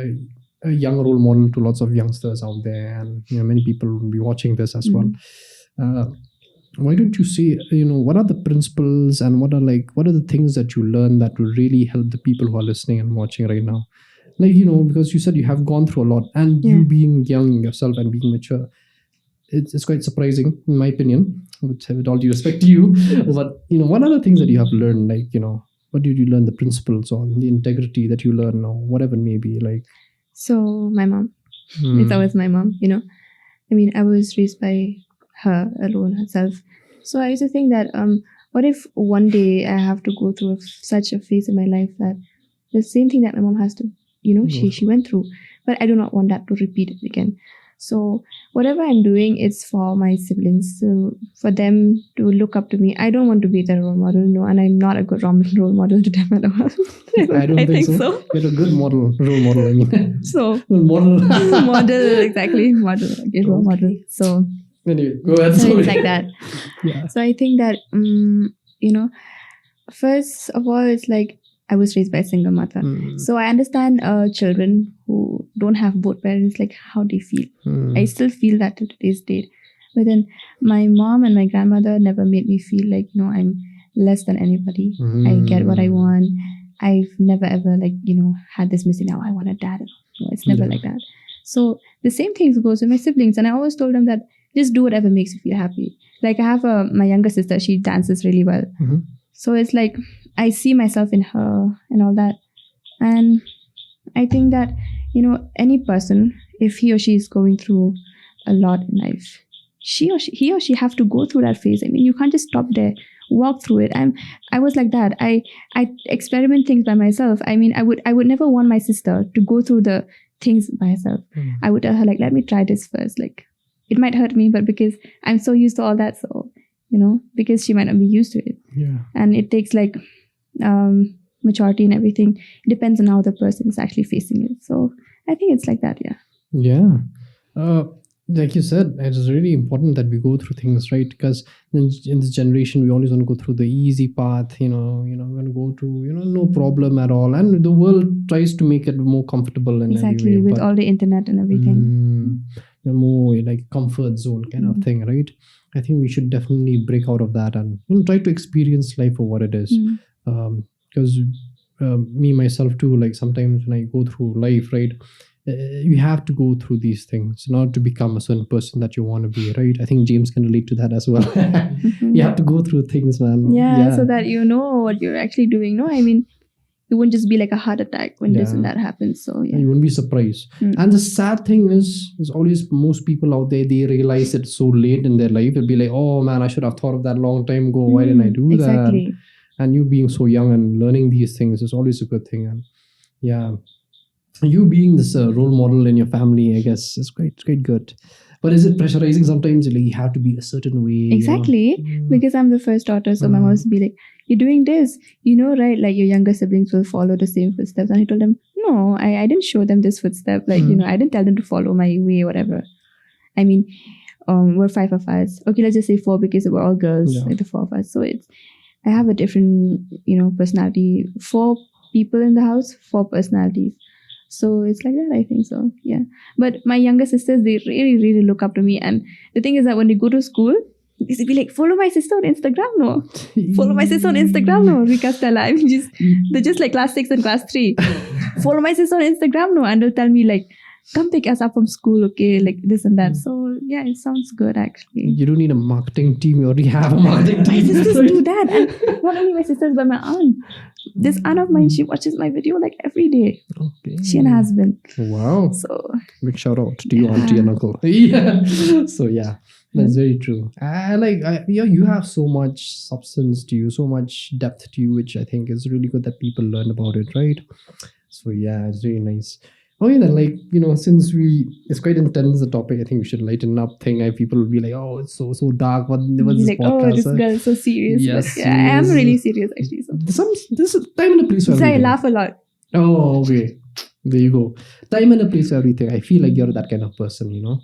Speaker 1: a young role model to lots of youngsters out there, and many people will be watching this as well. Why don't you say, what are the principles and what are the things that you learn that will really help the people who are listening and watching right now? Because you said you have gone through a lot, and you being young yourself and being mature, it's quite surprising, in my opinion, with all due respect to you. But, what are the things that you have learned? What did you learn, the principles or the integrity that you learn, or whatever it may be?
Speaker 2: So my mom, it's always my mom, I mean, I was raised by her alone, herself. So I used to think that, what if one day I have to go through such a phase in my life that the same thing that my mom has to, she went through, but I do not want that to repeat it again. So whatever I'm doing, it's for my siblings, so for them to look up to me. I don't want to be their role model, and I'm not a good role model to them at all.
Speaker 1: I don't think so. You're a good role model. I mean,
Speaker 2: so
Speaker 1: model,
Speaker 2: exactly, model, okay, role model. So
Speaker 1: anyway, go ahead.
Speaker 2: So it's like that.
Speaker 1: Yeah.
Speaker 2: So I think that first of all, it's like I was raised by a single mother. So I understand children who don't have both parents, like how they feel. I still feel that to today's date. But then my mom and my grandmother never made me feel like, I'm less than anybody. I get what I want. I've never ever had this missing, now I want a dad. No, it's never like that. So the same thing goes with my siblings. And I always told them that just do whatever makes you feel happy. Like I have my younger sister, she dances really well. So it's like, I see myself in her and all that. And I think that, any person, if he or she is going through a lot in life, he or she have to go through that phase. I mean, you can't just stop there, walk through it. I was like that. I experiment things by myself. I mean, I would never want my sister to go through the things by herself. I would tell her, let me try this first. It might hurt me, but because I'm so used to all that, so, because she might not be used to it.
Speaker 1: Yeah.
Speaker 2: And it takes maturity and everything. It depends on how the person is actually facing it. So I think it's like that.
Speaker 1: Yeah. Like you said, it is really important that we go through things, right? Because in this generation, we always want to go through the easy path, we want to go to, no problem at all. And the world tries to make it more comfortable in
Speaker 2: exactly,
Speaker 1: every way,
Speaker 2: with all the internet and everything.
Speaker 1: More like comfort zone kind of thing, right? I think we should definitely break out of that and try to experience life for what it is. Because me, myself too, sometimes when I go through life, right, you have to go through these things in order to become a certain person that you want to be, right? I think James can relate to that as well. You have to go through things, man.
Speaker 2: Yeah, so that you know what you're actually doing. No, I mean, it wouldn't just be like a heart attack when this and that happens. So yeah,
Speaker 1: you wouldn't be surprised. And the sad thing is always most people out there, they realize it so late in their life. It'll be like, oh man, I should have thought of that long time ago. Why didn't I do that? And you being so young and learning these things is always a good thing. And yeah, you being this role model in your family, I guess, is quite good. But is it pressurizing sometimes? Like you have to be a certain way.
Speaker 2: Exactly, because I'm the first daughter, so my mom would be like, "You're doing this, right? Like your younger siblings will follow the same footsteps." And I told them, "No, I didn't show them this footstep. Like I didn't tell them to follow my way or whatever. I mean, we're 5 of us. Okay, let's just say 4 because we're all girls, like the 4 of us. So I have a different, personality. 4 people in the house, 4 personalities. So it's like that, I think so. Yeah. But my younger sisters, they really, really look up to me. And the thing is that when they go to school, they be like, follow my sister on Instagram, no. Follow my sister on Instagram, no. Ricaa Stella. I mean, they're just like class 6 and class 3. Follow my sister on Instagram, no. And they'll tell me like, come pick us up from school, okay, like this and that. So yeah, it sounds good actually. You
Speaker 1: don't need a marketing team. You already have a marketing team.
Speaker 2: My sisters do that. And not only my sisters, but my aunt. This aunt of mine, she watches my video like every day. Okay. She and her husband.
Speaker 1: Wow.
Speaker 2: So
Speaker 1: big shout out to you, auntie and uncle. Yeah. So yeah, that's very true. You have so much substance to you, so much depth to you, which I think is really good that people learn about it, right? So yeah, it's really nice. Oh yeah, then since it's quite intense the topic, I think we should lighten up thing. People will be like, oh, it's so dark. What's this
Speaker 2: like,
Speaker 1: podcast?
Speaker 2: Oh, this girl is so serious.
Speaker 1: Yes,
Speaker 2: yeah, I am really serious actually. So.
Speaker 1: This is time and a place for everything.
Speaker 2: I laugh a lot.
Speaker 1: Oh, okay. There you go. Time and a place for everything. I feel like you're that kind of person,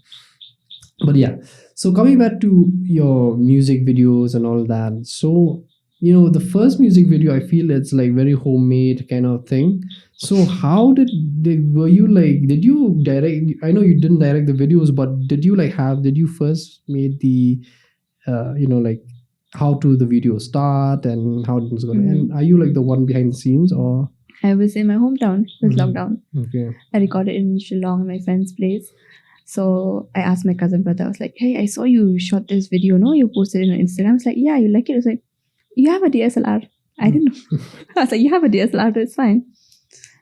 Speaker 1: But yeah, so coming back to your music videos and all that. So, the first music video, I feel it's like very homemade kind of thing. So how did you direct, I know you didn't direct the videos, but did you first made the, how to the video start and how it was going to end? Are you like the one behind the scenes or?
Speaker 2: I was in my hometown. It was lockdown.
Speaker 1: Okay.
Speaker 2: I recorded in Shillong, my friend's place. So I asked my cousin brother, I was like, hey, I saw you shot this video, no? You posted it on Instagram. I was like, yeah, you like it? I was like, you have a DSLR. I didn't know. I was like, you have a DSLR, it's fine.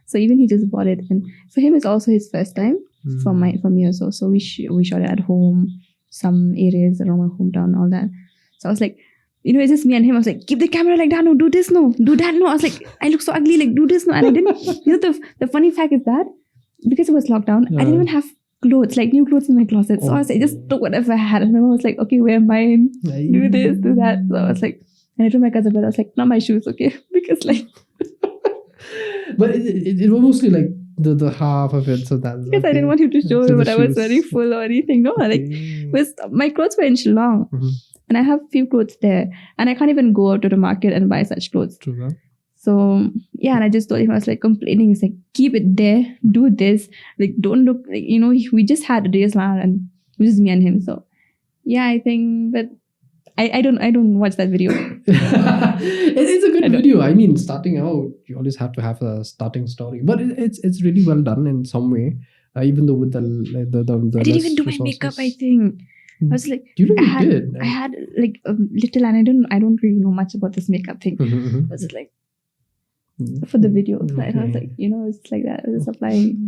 Speaker 2: So even he just bought it. And for him, it's also his first time. For me also. So we shot it at home, some areas around my hometown, all that. So I was like, it's just me and him. I was like, keep the camera like that. No, do this. No, do that. No. I was like, I look so ugly. Like, do this. No. And I didn't. The funny fact is that because it was lockdown, I didn't even have clothes, like new clothes in my closet. So I was like, just took whatever I had. And my mom was like, okay, wear mine. Do this, do that. So I was like, and I told my cousin, but I was like, not my shoes, okay? Because like.
Speaker 1: But it was mostly like the half of it. So that's
Speaker 2: because I didn't want him to show me what I was wearing full or anything. No, my clothes were in Shillong. And I have few clothes there. And I can't even go out to the market and buy such clothes.
Speaker 1: True.
Speaker 2: So, yeah, and I just told him, I was like complaining. He's like, keep it there. Do this. Like, don't look, like, we just had a DSLR and it was just me and him. So, yeah, I think, but I don't watch that video.
Speaker 1: It's a good video. I mean, starting out, you always have to have a starting story. But it's really well done in some way. Even though with the
Speaker 2: I didn't even do my makeup, I think. I was like, I had like a little, and I don't really know much about this makeup thing. I was just like, for the video, I was like, it's like that. I was applying.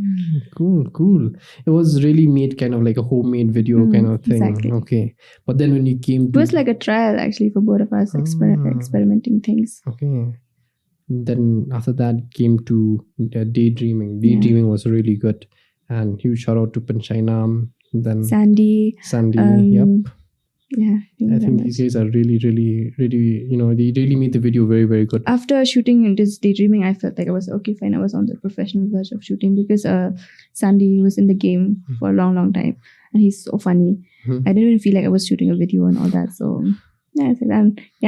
Speaker 1: Cool. It was really made kind of like a homemade video kind of thing.
Speaker 2: Exactly.
Speaker 1: Okay, but then when you came to,
Speaker 2: it was like a trial actually for both of us, experimenting things.
Speaker 1: Okay. Then after that came to daydreaming. Daydreaming was really good, and huge shout out to Panchainam. Then Sandy. Yep.
Speaker 2: Yeah,
Speaker 1: I think these guys are really, really, really, they really made the video very, very good.
Speaker 2: After shooting this daydreaming, I felt like I was okay, fine. I was on the professional verge of shooting because Sandy was in the game for a long, long time. And he's so funny. I didn't even feel like I was shooting a video and all that. So, yeah,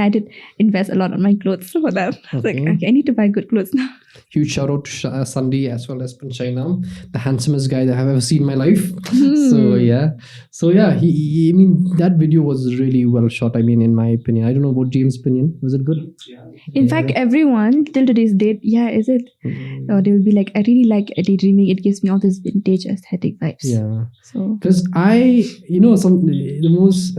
Speaker 2: I did invest a lot on my clothes for that. I was like, okay, I need to buy good clothes now.
Speaker 1: Huge shout out to Sandy as well as Panchainam, the handsomest guy that I've ever seen in my life. So yeah, he I mean, that video was really well shot. I mean, in my opinion, I don't know about James' opinion. Was it good?
Speaker 2: In fact, everyone till today's date, is it? Or they will be like, I really like daydreaming. It gives me all this vintage aesthetic vibes.
Speaker 1: Yeah. So because the most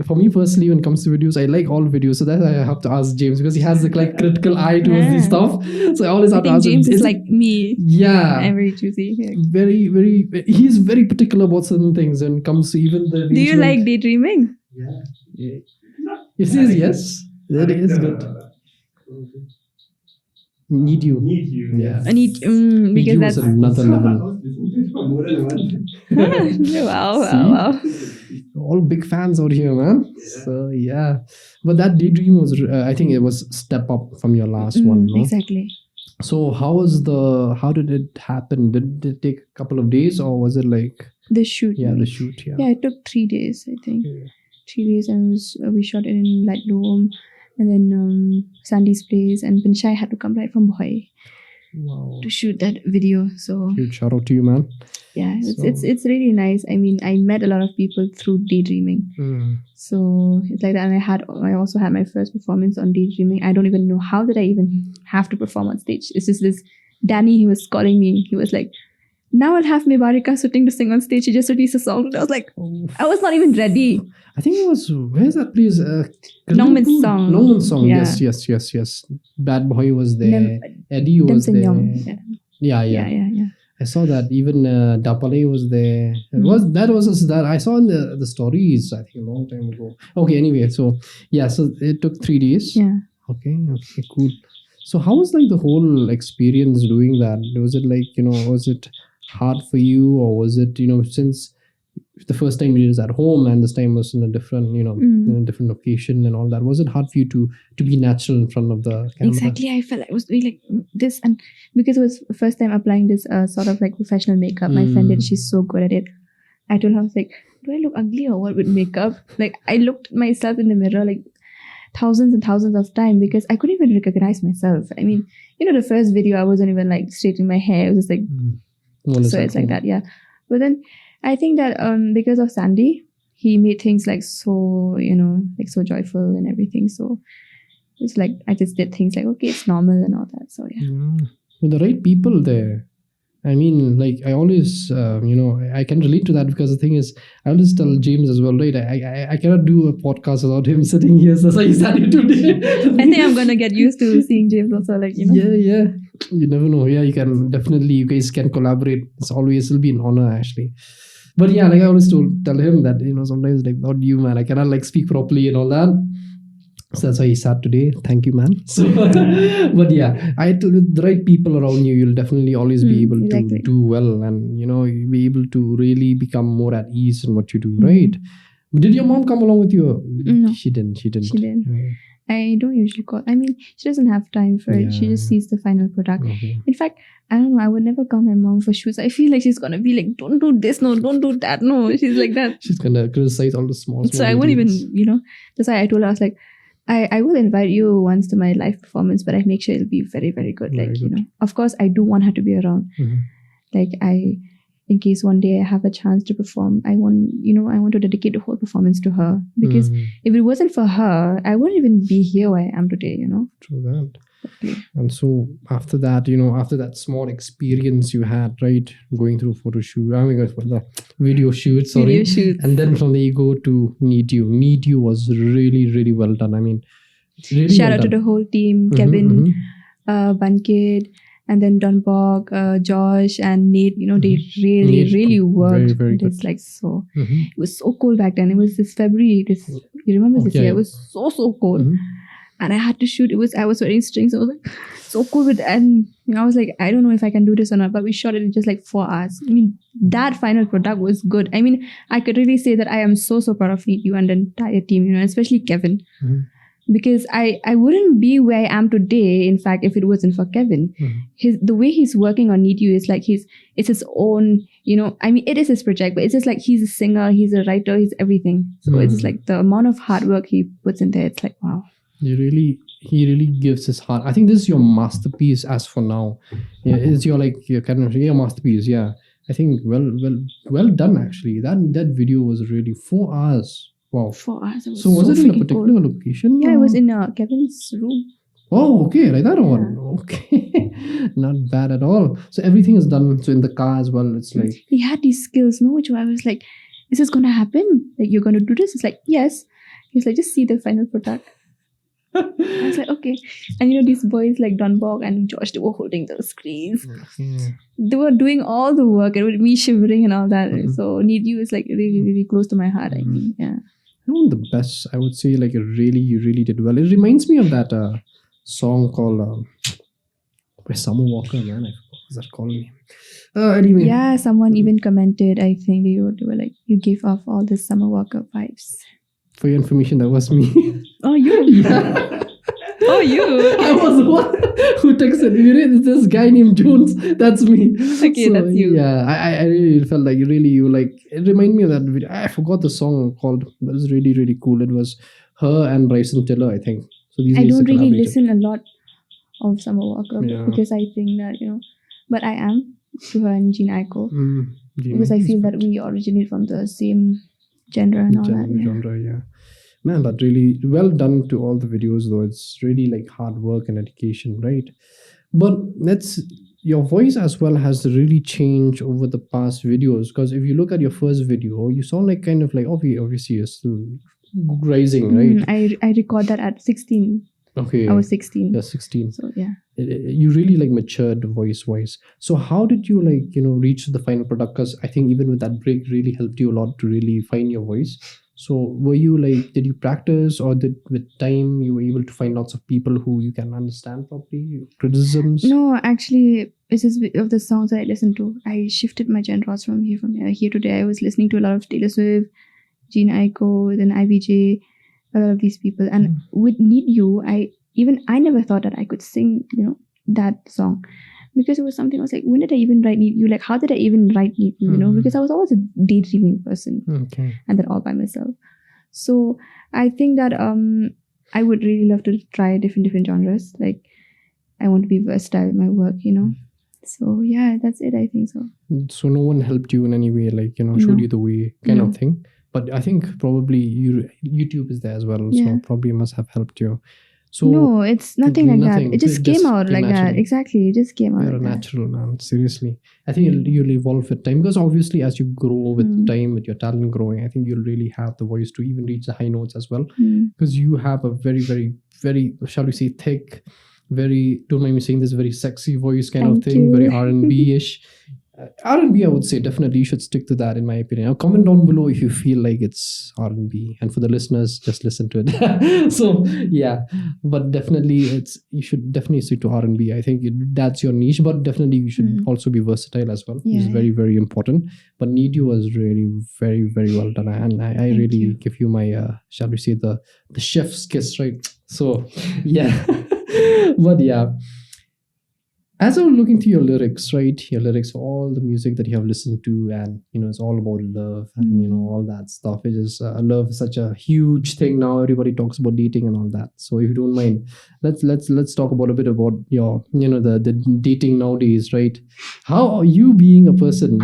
Speaker 1: for me personally, when it comes to videos, videos. I like all videos. So that's why I have to ask James, because he has the like critical eye towards this stuff. So I always have to ask
Speaker 2: James
Speaker 1: him.
Speaker 2: is like me.
Speaker 1: Yeah.
Speaker 2: I'm very choosy. Yeah.
Speaker 1: Very, very, he's very particular about certain things when it comes to even the
Speaker 2: Do you like daydreaming?
Speaker 1: Yeah. He says yes. That is good. Need you. Yeah.
Speaker 2: I need because
Speaker 1: you
Speaker 2: that's
Speaker 1: another level.
Speaker 2: wow.
Speaker 1: All big fans out here, man. So yeah, but that daydream was, I think it was step up from your last one, no?
Speaker 2: Exactly.
Speaker 1: So how did it happen? Did it take a couple of days, or was it like
Speaker 2: the shoot?
Speaker 1: Yeah, the shoot. Yeah.
Speaker 2: Yeah, it took 3 days, I think. 3 days, and we shot it in Lightroom, and then Sandy's place, and Pinchai had to come right from Bohai to shoot that video. So
Speaker 1: huge shout out to you, man.
Speaker 2: Yeah, it's really nice. I mean, I met a lot of people through daydreaming. So it's like that, and I also had my first performance on daydreaming. I don't even know how did I even have to perform on stage. It's just this Danny, he was calling me. He was like, now I'll have Ricaa sitting to sing on stage. She just released a song. And I was like, I was not even ready.
Speaker 1: I think it was, where's that place?
Speaker 2: Longman's song.
Speaker 1: Longman's song. Yeah. Yes. Bad Boy was there. Eddie was there. Yeah. I saw that. Even Dapale was there. That I saw in the stories, I think, a long time ago. Okay, anyway, so it took 3 days.
Speaker 2: Yeah.
Speaker 1: Okay, cool. So how was like the whole experience doing that? Was it like, was it hard for you, or was it, since the first time you did it at home and this time was in a different, in a different location and all that, was it hard for you to be natural in front of the camera?
Speaker 2: Exactly. I felt I was doing like this, and because it was first time applying this sort of like professional makeup. My friend did, she's so good at it. I told her, I was like, do I look ugly or what with makeup? Like, I looked at myself in the mirror like thousands and thousands of times because I couldn't even recognize myself. I mean, the first video I wasn't even like straightening my hair. It was just like so it's like that, yeah. But then I think that because of Sandy, he made things like so, like so joyful and everything. So it's like I just did things like, okay, it's normal and all that. So yeah.
Speaker 1: With the right people there. I mean, like I always, I can relate to that, because the thing is, I always tell James as well, right? I cannot do a podcast without him sitting here. So that's why he sat here today.
Speaker 2: I think I'm gonna get used to seeing James also, like,
Speaker 1: Yeah. You never know. Yeah, you guys can collaborate. It'll be an honor, actually. But yeah, like I always tell him that, sometimes like without you, man, I cannot like speak properly and all that. So that's why he sat today. Thank you, man. So, but yeah, with the right people around you, you'll definitely always be able to do well, and you'll be able to really become more at ease in what you do, right? Did your mom come along with you?
Speaker 2: No,
Speaker 1: she didn't.
Speaker 2: Right. I don't usually call. I mean, she doesn't have time for it. She just sees the final product. In fact, I don't know. I would never call my mom for shoots. I feel like she's gonna be like, "Don't do this, no, don't do that, no." She's like that.
Speaker 1: She's gonna criticize all the small.
Speaker 2: So I won't even, That's why I told her, I was like, I will invite you once to my live performance, but I make sure it'll be very, very good. Very good. Of course, I do want her to be around. Like in case one day I have a chance to perform, I want to dedicate the whole performance to her, because if it wasn't for her, I wouldn't even be here where I am today.
Speaker 1: True that. And so after that, after that small experience you had, right, going through the video shoot, and then from there you go to Need You was really, really well done. I mean, really
Speaker 2: shout out to the whole team, Kevin, Bankid, and then Dunbog, Josh and Nate. They really worked.
Speaker 1: Very, very good.
Speaker 2: It's like so. It was so cold back then. It was this February. You remember this year? It was so cold. And I had to shoot. I was wearing strings. I was like, so cool with, and I was like, I don't know if I can do this or not. But we shot it in just like 4 hours. I mean, that final product was good. I mean, I could really say that I am so proud of you and the entire team. Especially Kevin, because I wouldn't be where I am today. In fact, if it wasn't for Kevin, the way he's working on Need You is like it's his own. I mean, it is his project, but it's just like he's a singer, he's a writer, he's everything. So it's like the amount of hard work he puts in there. It's like, wow.
Speaker 1: He really gives his heart. I think this is your masterpiece as for now. Yeah, it's your masterpiece. Yeah, I think well done actually. That video was really 4 hours. Wow,
Speaker 2: 4 hours.
Speaker 1: So was it in a particular location?
Speaker 2: Yeah, it was in Kevin's room.
Speaker 1: Oh, okay, like that one. Okay, not bad at all. So everything is done. So in the car as well, it's like
Speaker 2: he had these skills. Which I was like, is this gonna happen? Like, you're gonna do this? It's like, yes. He was like, just see the final product. I was like, okay. And these boys like Dunbog and Josh, they were holding the screens. They were doing all the work, and with me shivering and all that. So Need You is like really, really close to my heart. I mean, yeah.
Speaker 1: One of the best, I would say, like you really did well. It reminds me of that song called by Summer Walker, man. I forgot what's that called. Anyway.
Speaker 2: Yeah, someone even commented, I think they were like, you give off all the Summer Walker vibes.
Speaker 1: For your information, that was me.
Speaker 2: Oh, you?
Speaker 1: Yeah.
Speaker 2: Oh, you?
Speaker 1: I was the one who texted me. It's this guy named Jones. That's me.
Speaker 2: Okay, so, that's you.
Speaker 1: Yeah, I really felt like you like. It reminded me of that video. I forgot the song called, but it was really, really cool. It was her and Ricaa Stella, I think. So
Speaker 2: I don't really listen a lot of Summer Walker because I think that, but I am to her and Jean Aiko because I feel that we originate from the same genre and all that.
Speaker 1: Yeah. Man, but really well done to all the videos, though. It's really like hard work and dedication, right? But your voice as well has really changed over the past videos, because if you look at your first video, you sound like kind of like obviously you're still rising, right?
Speaker 2: I record that at 16.
Speaker 1: Okay.
Speaker 2: I was 16.
Speaker 1: Yeah, 16.
Speaker 2: So yeah.
Speaker 1: You really like matured voice-wise. So how did you reach the final product? Because I think even with that break really helped you a lot to really find your voice. So were you did you practice, or with time you were able to find lots of people who you can understand properly, criticisms?
Speaker 2: No, actually, it's just of the songs that I listen to. I shifted my genres from here today. I was listening to a lot of Taylor Swift, Jean Aiko, then IBJ, a lot of these people. And with Need You, I never thought that I could sing, that song. Because it was something I was like, when did I even write Need You? Like, how did I even write Need You? Because I was always a daydreaming person.
Speaker 1: Okay.
Speaker 2: And that all by myself. So I think that I would really love to try different genres. Like, I want to be versatile in my work, So yeah, that's it. I think so.
Speaker 1: So no one helped you in any way, showed you the way kind of thing. But I think probably YouTube is there as well.
Speaker 2: Yeah.
Speaker 1: So probably must have helped you. So
Speaker 2: no, it's nothing like that. It just came out like
Speaker 1: natural.
Speaker 2: That. Exactly. It just came out.
Speaker 1: You're a natural man. Seriously. I think you'll evolve with time, because obviously as you grow with time, with your talent growing, I think you'll really have the voice to even reach the high notes as well. Because you have a very, very, very, shall we say, thick, very, don't mind me saying this, very sexy voice kind of thing, very R&B-ish. R&B, I would say definitely you should stick to that, in my opinion. Now, comment down below if you feel like it's R&B, and for the listeners, just listen to it. So yeah, but definitely you should definitely stick to R&B. I think that's your niche, but definitely you should also be versatile as well. It's very, very important. But Need You was really very, very well done, and I really give you my shall we say the chef's kiss, right? So yeah. But yeah, as I was looking through your lyrics, right? Your lyrics, all the music that you have listened to, and it's all about love and all that stuff. It is love is such a huge thing now. Everybody talks about dating and all that. So if you don't mind, let's talk about a bit about your the dating nowadays, right? How are you, being a person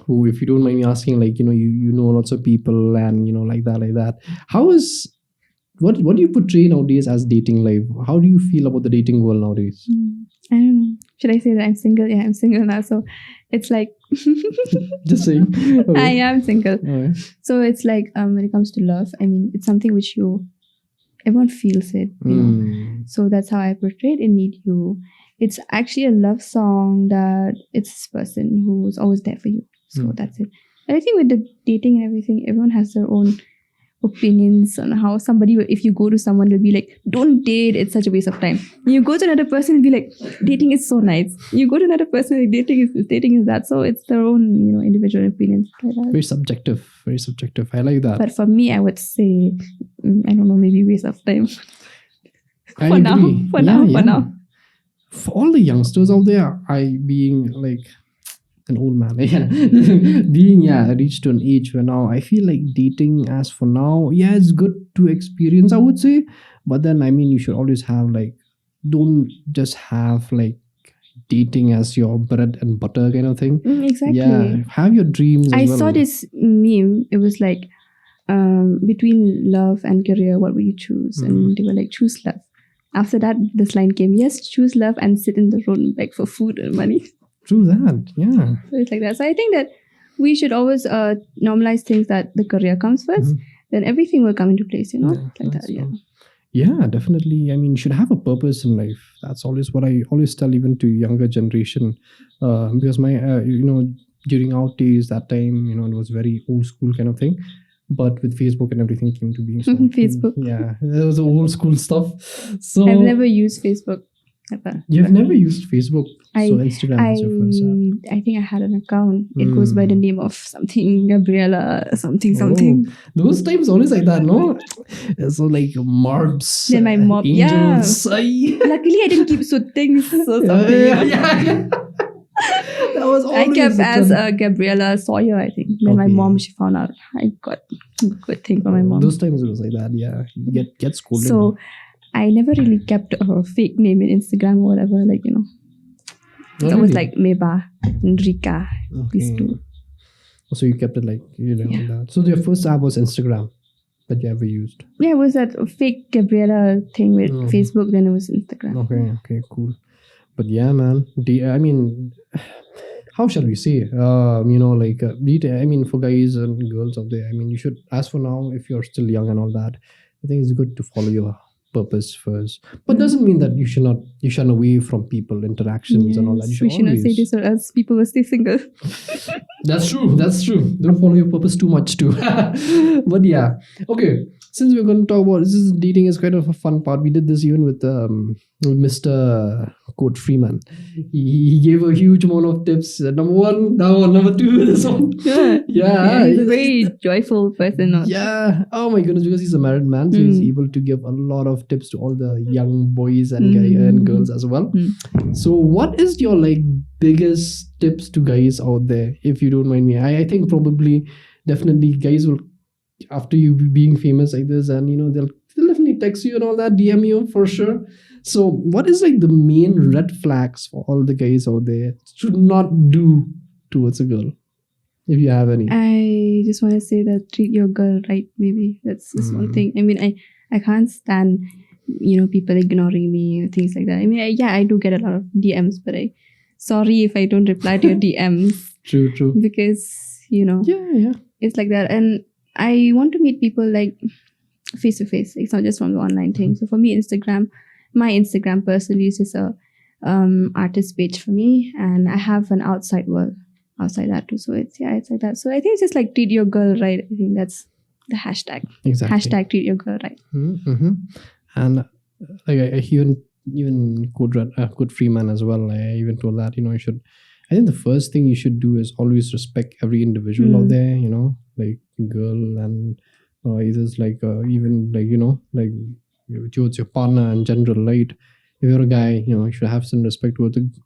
Speaker 1: who, if you don't mind me asking, you know lots of people and like that? How is what do you portray nowadays as dating life? How do you feel about the dating world nowadays?
Speaker 2: I don't know. Should I say that I'm single? Yeah, I'm single now. So it's like
Speaker 1: just saying. Okay.
Speaker 2: I am single.
Speaker 1: Okay.
Speaker 2: So it's like when it comes to love, I mean, it's something which everyone feels it. So that's how I portray it in Need You. It's actually a love song that it's this person who's always there for you. So that's it. But I think with the dating and everything, everyone has their own opinions on how somebody, if you go to someone, they'll be like, don't date, it's such a waste of time. You go to another person and be like, dating is so nice. You go to another person, like, dating is that. So it's their own individual opinions.
Speaker 1: Very subjective. I like that.
Speaker 2: But for me, I would say, I don't know, maybe waste of time.
Speaker 1: For
Speaker 2: now.
Speaker 1: For all the youngsters out there, I being like an old man, reached to an age where now I feel like dating, as for now, it's good to experience, I would say. But then, I mean, you should always have don't just have dating as your bread and butter kind of thing.
Speaker 2: Exactly.
Speaker 1: Yeah, have your dreams.
Speaker 2: I saw this meme. It was like, between love and career, what will you choose? And they were like, choose love. After that, this line came, yes, choose love and sit in the road and beg for food and money.
Speaker 1: True that, yeah.
Speaker 2: So it's like that. So I think that we should always normalize things that the career comes first, then everything will come into place, like that. Yeah.
Speaker 1: Yeah, definitely. I mean, you should have a purpose in life. That's always what I always tell even to younger generation. Because during our days, that time, it was very old school kind of thing. But with Facebook and everything came to being. So,
Speaker 2: Facebook.
Speaker 1: Yeah, it was old school stuff. So
Speaker 2: I've never used Facebook. Ever.
Speaker 1: You've never used Facebook? So Instagram is your first app.
Speaker 2: I think I had an account. It goes by the name of something Gabriella, something.
Speaker 1: Those times always like that, no? So like Marbs,
Speaker 2: then my mom,
Speaker 1: angels.
Speaker 2: Luckily, I didn't keep things or something.
Speaker 1: Yeah. That was
Speaker 2: I kept as Gabriella Sawyer, I think. Then my mom, she found out. I got a good thing from my mom.
Speaker 1: Those times it was like that, yeah. You get scolded.
Speaker 2: So I never really kept a fake name in Instagram or whatever, That was like Meba and Ricaa, these two.
Speaker 1: So you kept it like, that. So your first app was Instagram that you ever used? Yeah,
Speaker 2: it was that fake Gabriella thing with Facebook, then it was Instagram.
Speaker 1: Okay, cool. But yeah, man, I mean, how shall we say? For guys and girls out there, I mean, you should, as for now, if you're still young and all that, I think it's good to follow your purpose first, but doesn't mean that you shun away from people interactions and all that.
Speaker 2: We should not say this, or else people will stay single.
Speaker 1: That's true. Don't follow your purpose too much too. But yeah, okay, since we're going to talk about this, dating is kind of a fun part. We did this even with Mr. Coach Freeman. He gave a huge amount of tips. Number one, that one. Number two, this one. Yeah,
Speaker 2: he's a very joyful person.
Speaker 1: Yeah. Oh my goodness, because he's a married man, so he's able to give a lot of tips to all the young boys and and girls as well. So, what is your biggest tips to guys out there, if you don't mind me? I think definitely guys will, after you being famous like this, and they'll definitely text you and all that, DM you for sure. So what is the main red flags for all the guys out there to not do towards a girl, if you have any? I
Speaker 2: just want to say that treat your girl right. Maybe that's just one thing. I mean, I can't stand people ignoring me, things like that. I mean, I do get a lot of DMs, but sorry if I don't reply to your DMs.
Speaker 1: True.
Speaker 2: Because
Speaker 1: yeah,
Speaker 2: it's like that. And I want to meet people face to face. It's not just from the online thing. So for me, my Instagram personally is just a artist page for me, and I have an outside world outside that too. So it's like that. So I think it's just treat your girl right. I think that's the hashtag.
Speaker 1: Exactly.
Speaker 2: Hashtag treat your girl right.
Speaker 1: Mm-hmm. And I even Code Freeman as well. I even told that you should. I think the first thing you should do is always respect every individual out there. Girl and even towards your partner in general, right? If you're a guy, you should have some respect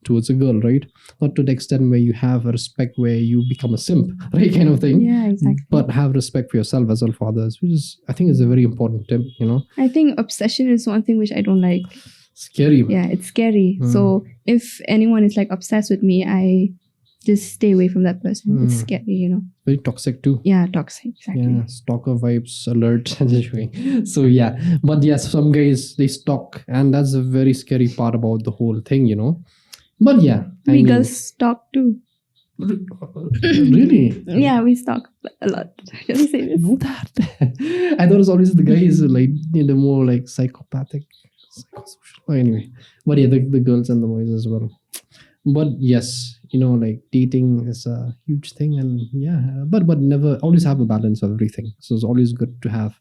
Speaker 1: towards a girl, right? Not to the extent where you have a respect where you become a simp, right? Kind of thing.
Speaker 2: Yeah, exactly.
Speaker 1: But have respect for yourself as well for others, which is, I think, is a very important tip.
Speaker 2: I think obsession is one thing which I don't like.
Speaker 1: Scary.
Speaker 2: Yeah, it's scary. So if anyone is obsessed with me, I just stay away from that person. It's scary,
Speaker 1: Very toxic too.
Speaker 2: Yeah, toxic. Exactly.
Speaker 1: Yeah, stalker vibes alert. So yeah, but yes, some guys, they stalk, and that's a very scary part about the whole thing, But yeah,
Speaker 2: we girls stalk too.
Speaker 1: Really?
Speaker 2: Yeah, we stalk a lot. Shall we say this?
Speaker 1: I know that. I thought it was always the guys who the more psychopathic, psychosocial. Anyway, but yeah, the girls and the boys as well. But yes, dating is a huge thing, and but never always have a balance of everything. So it's always good to have.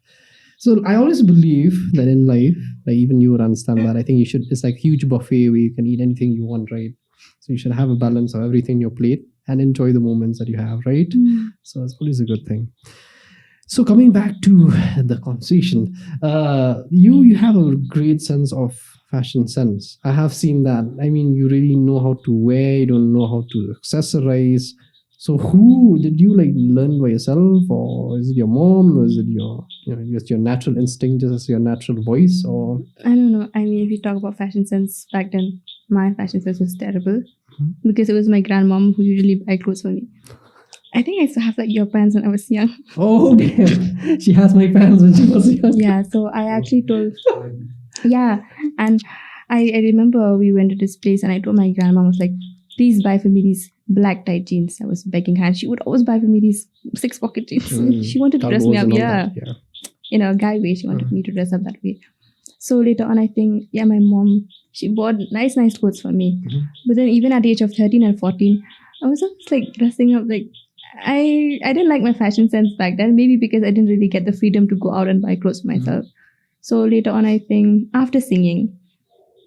Speaker 1: So I always believe that in life, even you would understand that. I think it's like huge buffet where you can eat anything you want, right? So you should have a balance of everything in your plate and enjoy the moments that you have, right? So it's always a good thing. So coming back to the conversation, you have a great sense of fashion sense. I have seen that. I mean, you really know how to wear, you don't know how to accessorize. So who did you learn by yourself, or is it your mom, or is it just your natural instinct, just your natural voice, or?
Speaker 2: I don't know. I mean, if you talk about fashion sense, back then my fashion sense was terrible because it was my grandmom who usually buy clothes for me. I think I used to have your pants when I was young.
Speaker 1: Oh damn! She has my pants when she was young.
Speaker 2: Yeah, so I actually told. Yeah, and I remember we went to this place and I told my grandma, I was like, please buy for me these black tight jeans. I was begging her. She would always buy for me these 6-pocket jeans. She wanted to dress me up. Yeah. in a guy way. She wanted me to dress up that way. So later on, I think, my mom, she bought nice clothes for me. But then even at the age of 13 and 14, I was just like dressing up like, I didn't like my fashion sense back then, maybe because I didn't really get the freedom to go out and buy clothes for myself. So later on, I think after singing,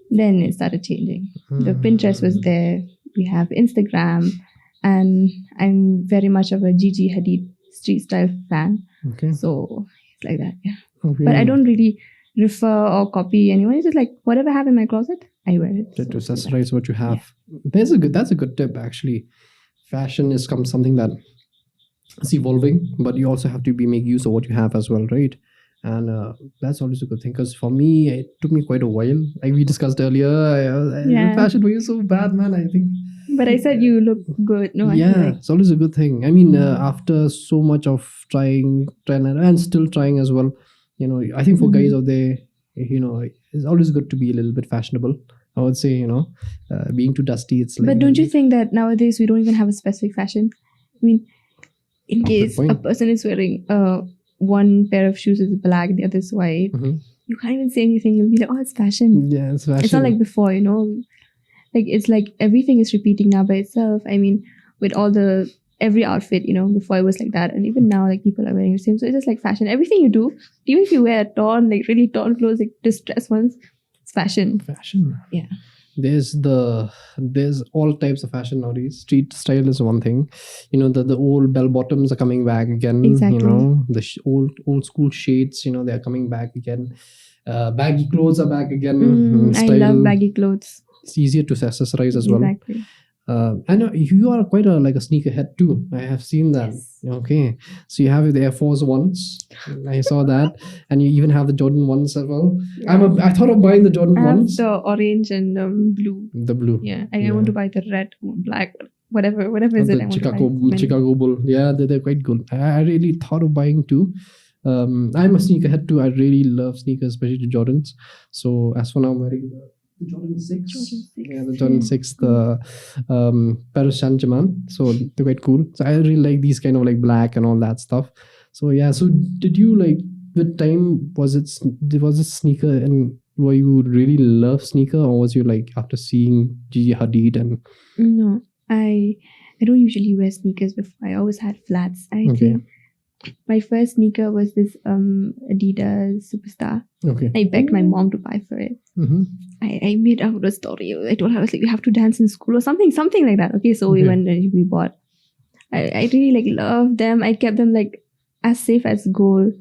Speaker 2: then it started changing. The Pinterest was there. We have Instagram, and I'm very much of a Gigi Hadid street style fan.
Speaker 1: Okay.
Speaker 2: So it's like that, yeah.
Speaker 1: Okay.
Speaker 2: But I don't really refer or copy anyone. It's just like whatever I have in my closet, I wear it.
Speaker 1: To accessorize what you have. Yeah. That's a good tip, actually. Fashion is something that is evolving, but you also have to make use of what you have as well, right? And that's always a good thing, because for me, it took me quite a while. Like we discussed earlier, fashion for you so bad, man, I think.
Speaker 2: But I said you look good. No,
Speaker 1: it's always a good thing. I mean, after so much of trying and still trying as well, I think for guys out there, it's always good to be a little bit fashionable. I would say, being too dusty, it's like.
Speaker 2: But don't you think that nowadays we don't even have a specific fashion? I mean, in case a person is wearing one pair of shoes is black, the other is white, you can't even say anything. You'll be like, oh, it's fashion.
Speaker 1: Yeah, it's fashion.
Speaker 2: It's not like before, Like, it's like everything is repeating now by itself. I mean, with every outfit, before it was like that. And even now, like, people are wearing the same. So it's just like fashion. Everything you do, even if you wear really torn clothes, like distressed ones, it's fashion.
Speaker 1: Fashion.
Speaker 2: Yeah.
Speaker 1: There's all types of fashion nowadays. Street style is one thing. The old bell bottoms are coming back again.
Speaker 2: Exactly.
Speaker 1: The old school shades, they are coming back again. Baggy clothes are back again.
Speaker 2: I love baggy clothes.
Speaker 1: It's easier to accessorize as well.
Speaker 2: Exactly.
Speaker 1: I know you are quite a sneakerhead too. I have seen that.
Speaker 2: Yes.
Speaker 1: Okay, so you have the Air Force Ones. I saw that, and you even have the Jordan Ones as well. Yeah. I thought of buying the Jordan Ones.
Speaker 2: The orange and blue.
Speaker 1: The blue.
Speaker 2: Yeah, I want to buy the red, black, whatever is it. I want
Speaker 1: Chicago Bull. Yeah, they're quite good. I really thought of buying too. I'm a sneakerhead too. I really love sneakers, especially the Jordans. So as for now, I'm wearing the Jordan 6. Yeah, the Jordan 6, the Paris Saint-Germain. So they're quite cool. So I really like these kind of like black and all that stuff. So yeah, so did you with time, was it sneaker, and were you really love sneaker, or was you like after seeing Gigi Hadid and?
Speaker 2: No, I don't usually wear sneakers before. I always had flats. I think my first sneaker was this Adidas Superstar.
Speaker 1: Okay.
Speaker 2: I begged my mom to buy for it. I made up a story. I told her, I was like, we have to dance in school or something like that. Okay, so we went and we bought. I really loved them. I kept them as safe as gold.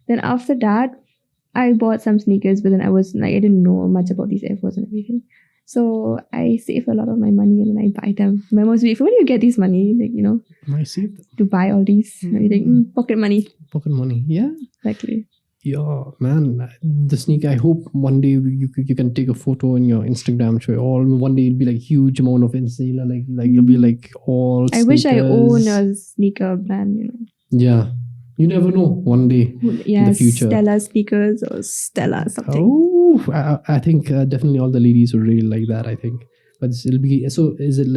Speaker 2: Then after that, I bought some sneakers, but then I didn't know much about these Air Force and everything. So I save a lot of my money and then I buy them. My mom's like, where do you get this money?
Speaker 1: I saved them
Speaker 2: to buy all these. Pocket money.
Speaker 1: Pocket money, yeah.
Speaker 2: Exactly.
Speaker 1: Yeah, man, the sneaker. I hope one day you can take a photo on your Instagram. One day it'll be huge amount of Insta, like you'll be all.
Speaker 2: I wish I own a sneaker brand.
Speaker 1: Yeah. You never know. One day in the future.
Speaker 2: Stella sneakers or Stella something.
Speaker 1: Oh, I think definitely all the ladies would really like that, I think. But it'll be... So is it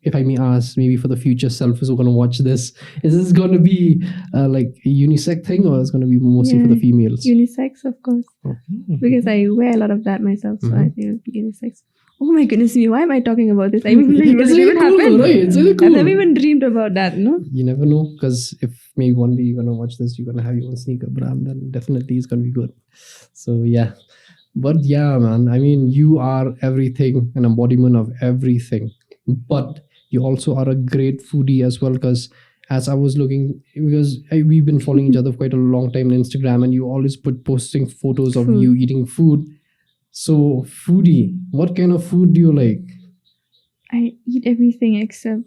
Speaker 1: if I may ask, maybe for the future self who's going to watch this, is this going to be a unisex thing, or is it going to be mostly for the females?
Speaker 2: Unisex, of course. Okay. Because I wear a lot of that myself, so I think it'll be unisex. Oh my goodness me, why am I talking about this? I mean,
Speaker 1: it's really cool, right? It's really cool.
Speaker 2: I've never even dreamed about that, no?
Speaker 1: You never know, because if maybe one day you're going to watch this, you're going to have your own sneaker brand, then definitely it's going to be good. So yeah. But yeah, man, I mean, you are everything, an embodiment of everything. But you also are a great foodie as well, because as I was looking, because we've been following each other for quite a long time on Instagram, and you always posting photos of you eating food. So, foodie, what kind of food do you like?
Speaker 2: I eat everything except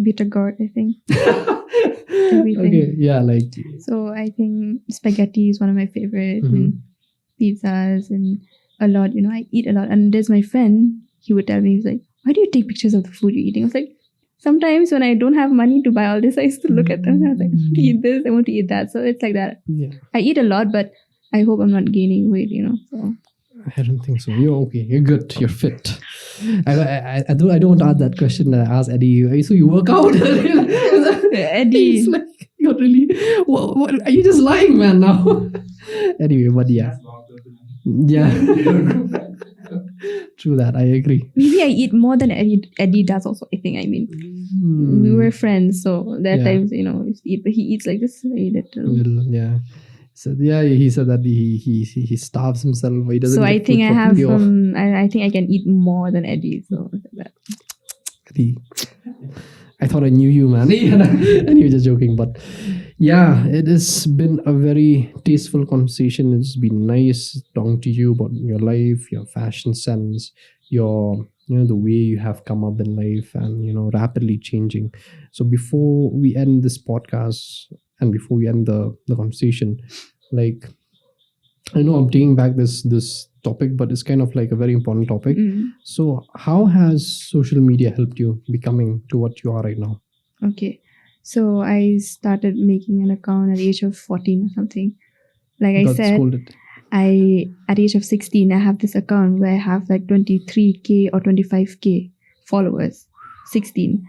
Speaker 2: bitter gourd, I think. Everything.
Speaker 1: Okay, yeah,
Speaker 2: So, I think spaghetti is one of my favorite, and pizzas, and a lot, I eat a lot. And there's my friend, he would tell me, he's like, why do you take pictures of the food you're eating? I was like, sometimes when I don't have money to buy all this, I used to look at them and I was like, I want to eat this, I want to eat that. So, it's like that.
Speaker 1: Yeah.
Speaker 2: I eat a lot, but I hope I'm not gaining weight, So.
Speaker 1: I don't think so. You're okay. You're good. You're fit. I don't want to ask that question that I asked Eddie. So you work out?
Speaker 2: Eddie.
Speaker 1: He's like, you're What really? What are you just lying, man? Now. Anyway, but yeah. True that. I agree.
Speaker 2: Maybe I eat more than Eddie does also, I think. I mean, we were friends, so that times, he eats like this very little.
Speaker 1: Yeah. So he said that he starves himself. He doesn't.
Speaker 2: So I think I
Speaker 1: think
Speaker 2: I can eat more than Eddie. So that.
Speaker 1: I thought I knew you, man. And you're just joking, but yeah, it has been a very tasteful conversation. It's been nice talking to you about your life, your fashion sense, your the way you have come up in life, and rapidly changing. So before we end this podcast and before we end the conversation, like, I know I'm taking back this topic, but it's kind of like a very important topic. So how has social media helped you becoming to what you are right now?
Speaker 2: Okay. So I started making an account at the age of 14 or something. Like I said,
Speaker 1: scolded.
Speaker 2: at the age of 16, I have this account where I have like 23K or 25K followers. 16.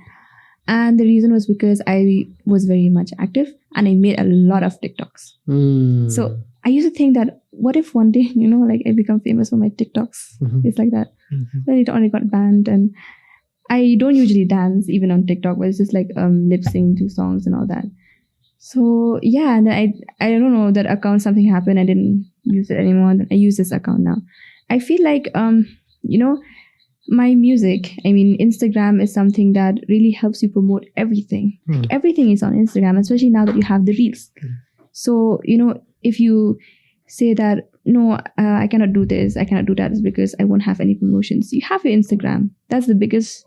Speaker 2: And the reason was because I was very much active and I made a lot of TikToks. So I used to think that what if one day, like I become famous for my TikToks. It's like that. Then it only got banned, and I don't usually dance even on TikTok, but it's just like lip sync to songs and all that. So yeah, and I don't know, that account, something happened. I didn't use it anymore. I use this account now. I feel like my music, I mean, Instagram is something that really helps you promote everything. Everything is on Instagram, especially now that you have the reels. So, if you say that, no, I cannot do this, I cannot do that, it's because I won't have any promotions. You have your Instagram. That's the biggest,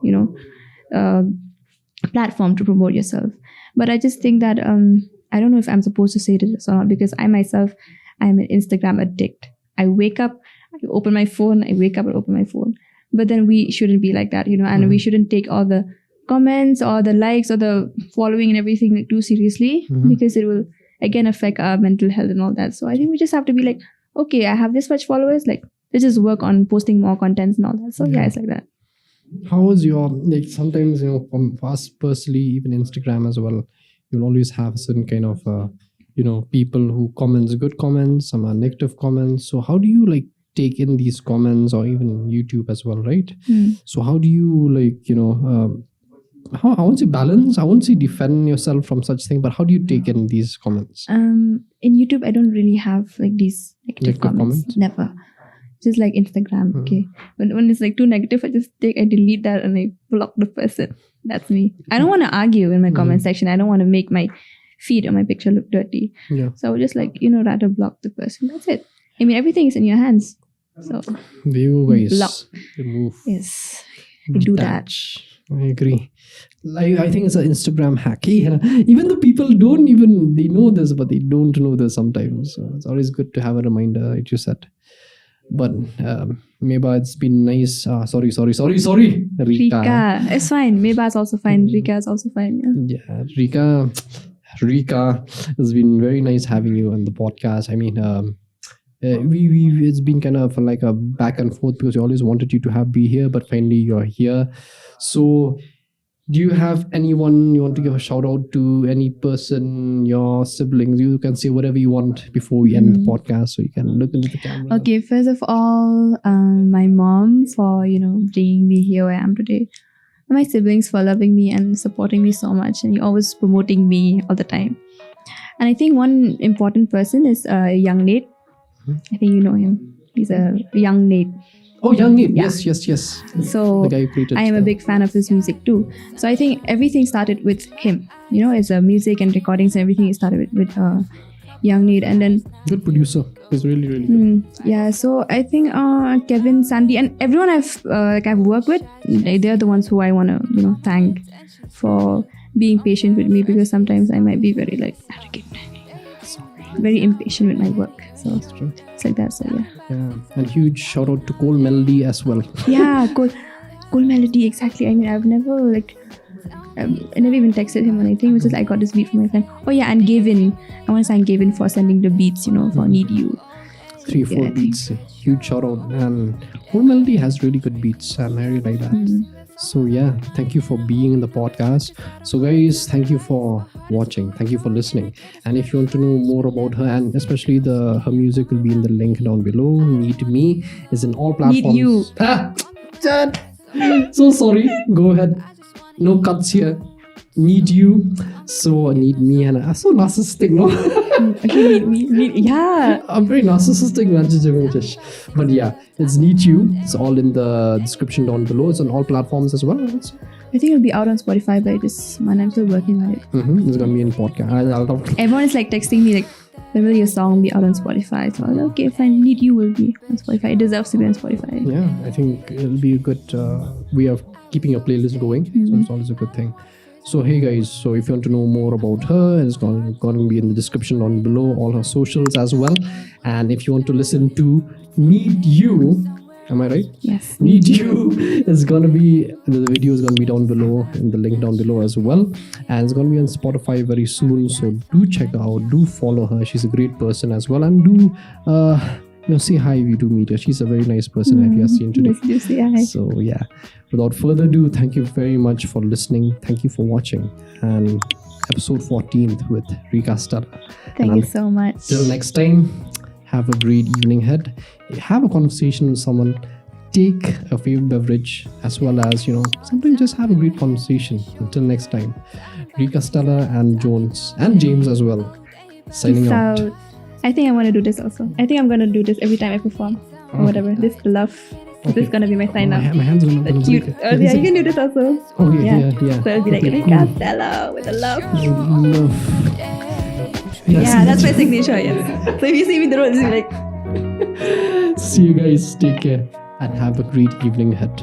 Speaker 2: platform to promote yourself. But I just think that, I don't know if I'm supposed to say this or not, because I myself, I'm an Instagram addict. I wake up, I open my phone, I wake up and open my phone. But then we shouldn't be like that, and we shouldn't take all the comments or the likes or the following and everything too seriously, because it will, again, affect our mental health and all that. So I think we just have to be like, okay, I have this much followers, like, let's just work on posting more contents and all that. So yeah, it's like that.
Speaker 1: How is your, like, sometimes, from us personally, even Instagram as well, you'll always have a certain kind of, people who comments, good comments, some are negative comments. So how do you, like, take in these comments, or even YouTube as well, right? So how do you, like, how, I won't say balance, I won't say defend yourself from such thing, but how do you take in these comments?
Speaker 2: In YouTube, I don't really have like these negative comments. Never. Just like Instagram, okay. When it's like too negative, I delete that and I block the person. That's me. I don't want to argue in my comment section. I don't want to make my feed or my picture look dirty. Yeah. So I would just like, rather block the person. That's it. I mean, everything is in your hands. So
Speaker 1: you guys
Speaker 2: block.
Speaker 1: Remove.
Speaker 2: Yes, I do that.
Speaker 1: I agree. Like, I think it's an Instagram hack. Even the people they know this, but they don't know this sometimes. So it's always good to have a reminder, like you said. But Meba, it's been nice. Sorry.
Speaker 2: Ricaa. It's fine. Meba is also fine. Ricaa is also fine.
Speaker 1: Yeah, Ricaa, it's been very nice having you on the podcast. I mean, it's been kind of like a back and forth, because we always wanted you to be here, but finally you're here. So do you have anyone you want to give a shout out to? Any person, your siblings? You can say whatever you want before we end the podcast, so you can look into the camera.
Speaker 2: Okay, first of all, my mom for bringing me here where I am today. My siblings for loving me and supporting me so much, and always promoting me all the time. And I think one important person is young Nate. I think you know him. He's a young Nate.
Speaker 1: Oh, young Nate. Yeah. Yes.
Speaker 2: So
Speaker 1: the guy who created
Speaker 2: I am a big fan of his music too. So I think everything started with him. It's music and recordings and everything. It started with young Nate, and then
Speaker 1: good producer. He's really good.
Speaker 2: Yeah. So I think Kevin, Sandy, and everyone I've worked with, they're the ones who I want to thank for being patient with me, because sometimes I might be very arrogant, very impatient with my work. So that's true. It's like that. So
Speaker 1: yeah. And huge shout out to Cole Melody as well.
Speaker 2: Yeah, Cole Melody, exactly. I mean, I've never I never even texted him or anything. It was just I got this beat from my friend. Oh yeah, and Gavin. I want to thank Gavin for sending the beats, for Need You.
Speaker 1: 3-4 beats. Huge shout out. And Cole Melody has really good beats, and I really like that. So yeah, thank you for being in the podcast. So guys, thank you for watching. Thank you for listening. And if you want to know more about her, and especially her music will be in the link down below. Need Me is in all platforms.
Speaker 2: Need You.
Speaker 1: Chad. So sorry. Go ahead. No cuts here. Need You. So Need Me, and I'm so narcissistic, no?
Speaker 2: Okay, yeah.
Speaker 1: I'm very narcissistic, but yeah, it's Need You. It's all in the description down below. It's on all platforms as well. Also.
Speaker 2: I think it'll be out on Spotify by this month. I'm still working on it.
Speaker 1: It's gonna be in podcast.
Speaker 2: Everyone is like texting me like, when will your song be out on Spotify? So I was like, okay, fine, Need You will be on Spotify. It deserves to be on Spotify.
Speaker 1: Yeah, I think it'll be a good way of keeping your playlist going. So it's always a good thing. So hey guys, so if you want to know more about her, it's going to be in the description down below, all her socials as well. And if you want to listen to Need You, am I right?
Speaker 2: Yes.
Speaker 1: Need You is going to be, the video is going to be down below, in the link down below as well. And it's going to be on Spotify very soon. So do check out, do follow her. She's a great person as well. And do, say hi if you do meet her. She's a very nice person if you have seen today.
Speaker 2: Yes, do say hi.
Speaker 1: So yeah, without further ado, thank you very much for listening. Thank you for watching. And episode 14th with Ricaa Stella.
Speaker 2: Thank you so much.
Speaker 1: Till next time, have a great evening ahead. Have a conversation with someone. Take a favorite beverage, as well as, sometimes just have a great conversation. Until next time, Ricaa Stella and Jones and James as well. Signing
Speaker 2: Peace
Speaker 1: out.
Speaker 2: I think I want to do this also. I think I'm going to do this every time I perform or whatever. This is the love.
Speaker 1: Okay.
Speaker 2: This is going to be my sign up.
Speaker 1: My hands are going to
Speaker 2: The cute. Oh, yeah, you can do this also.
Speaker 1: Oh, yeah.
Speaker 2: So it'll be like Ricaa Stella with a love.
Speaker 1: Love.
Speaker 2: Yeah, that's my signature. Yes. So if you see me in the road, it's like.
Speaker 1: See you guys. Take care and have a great evening ahead.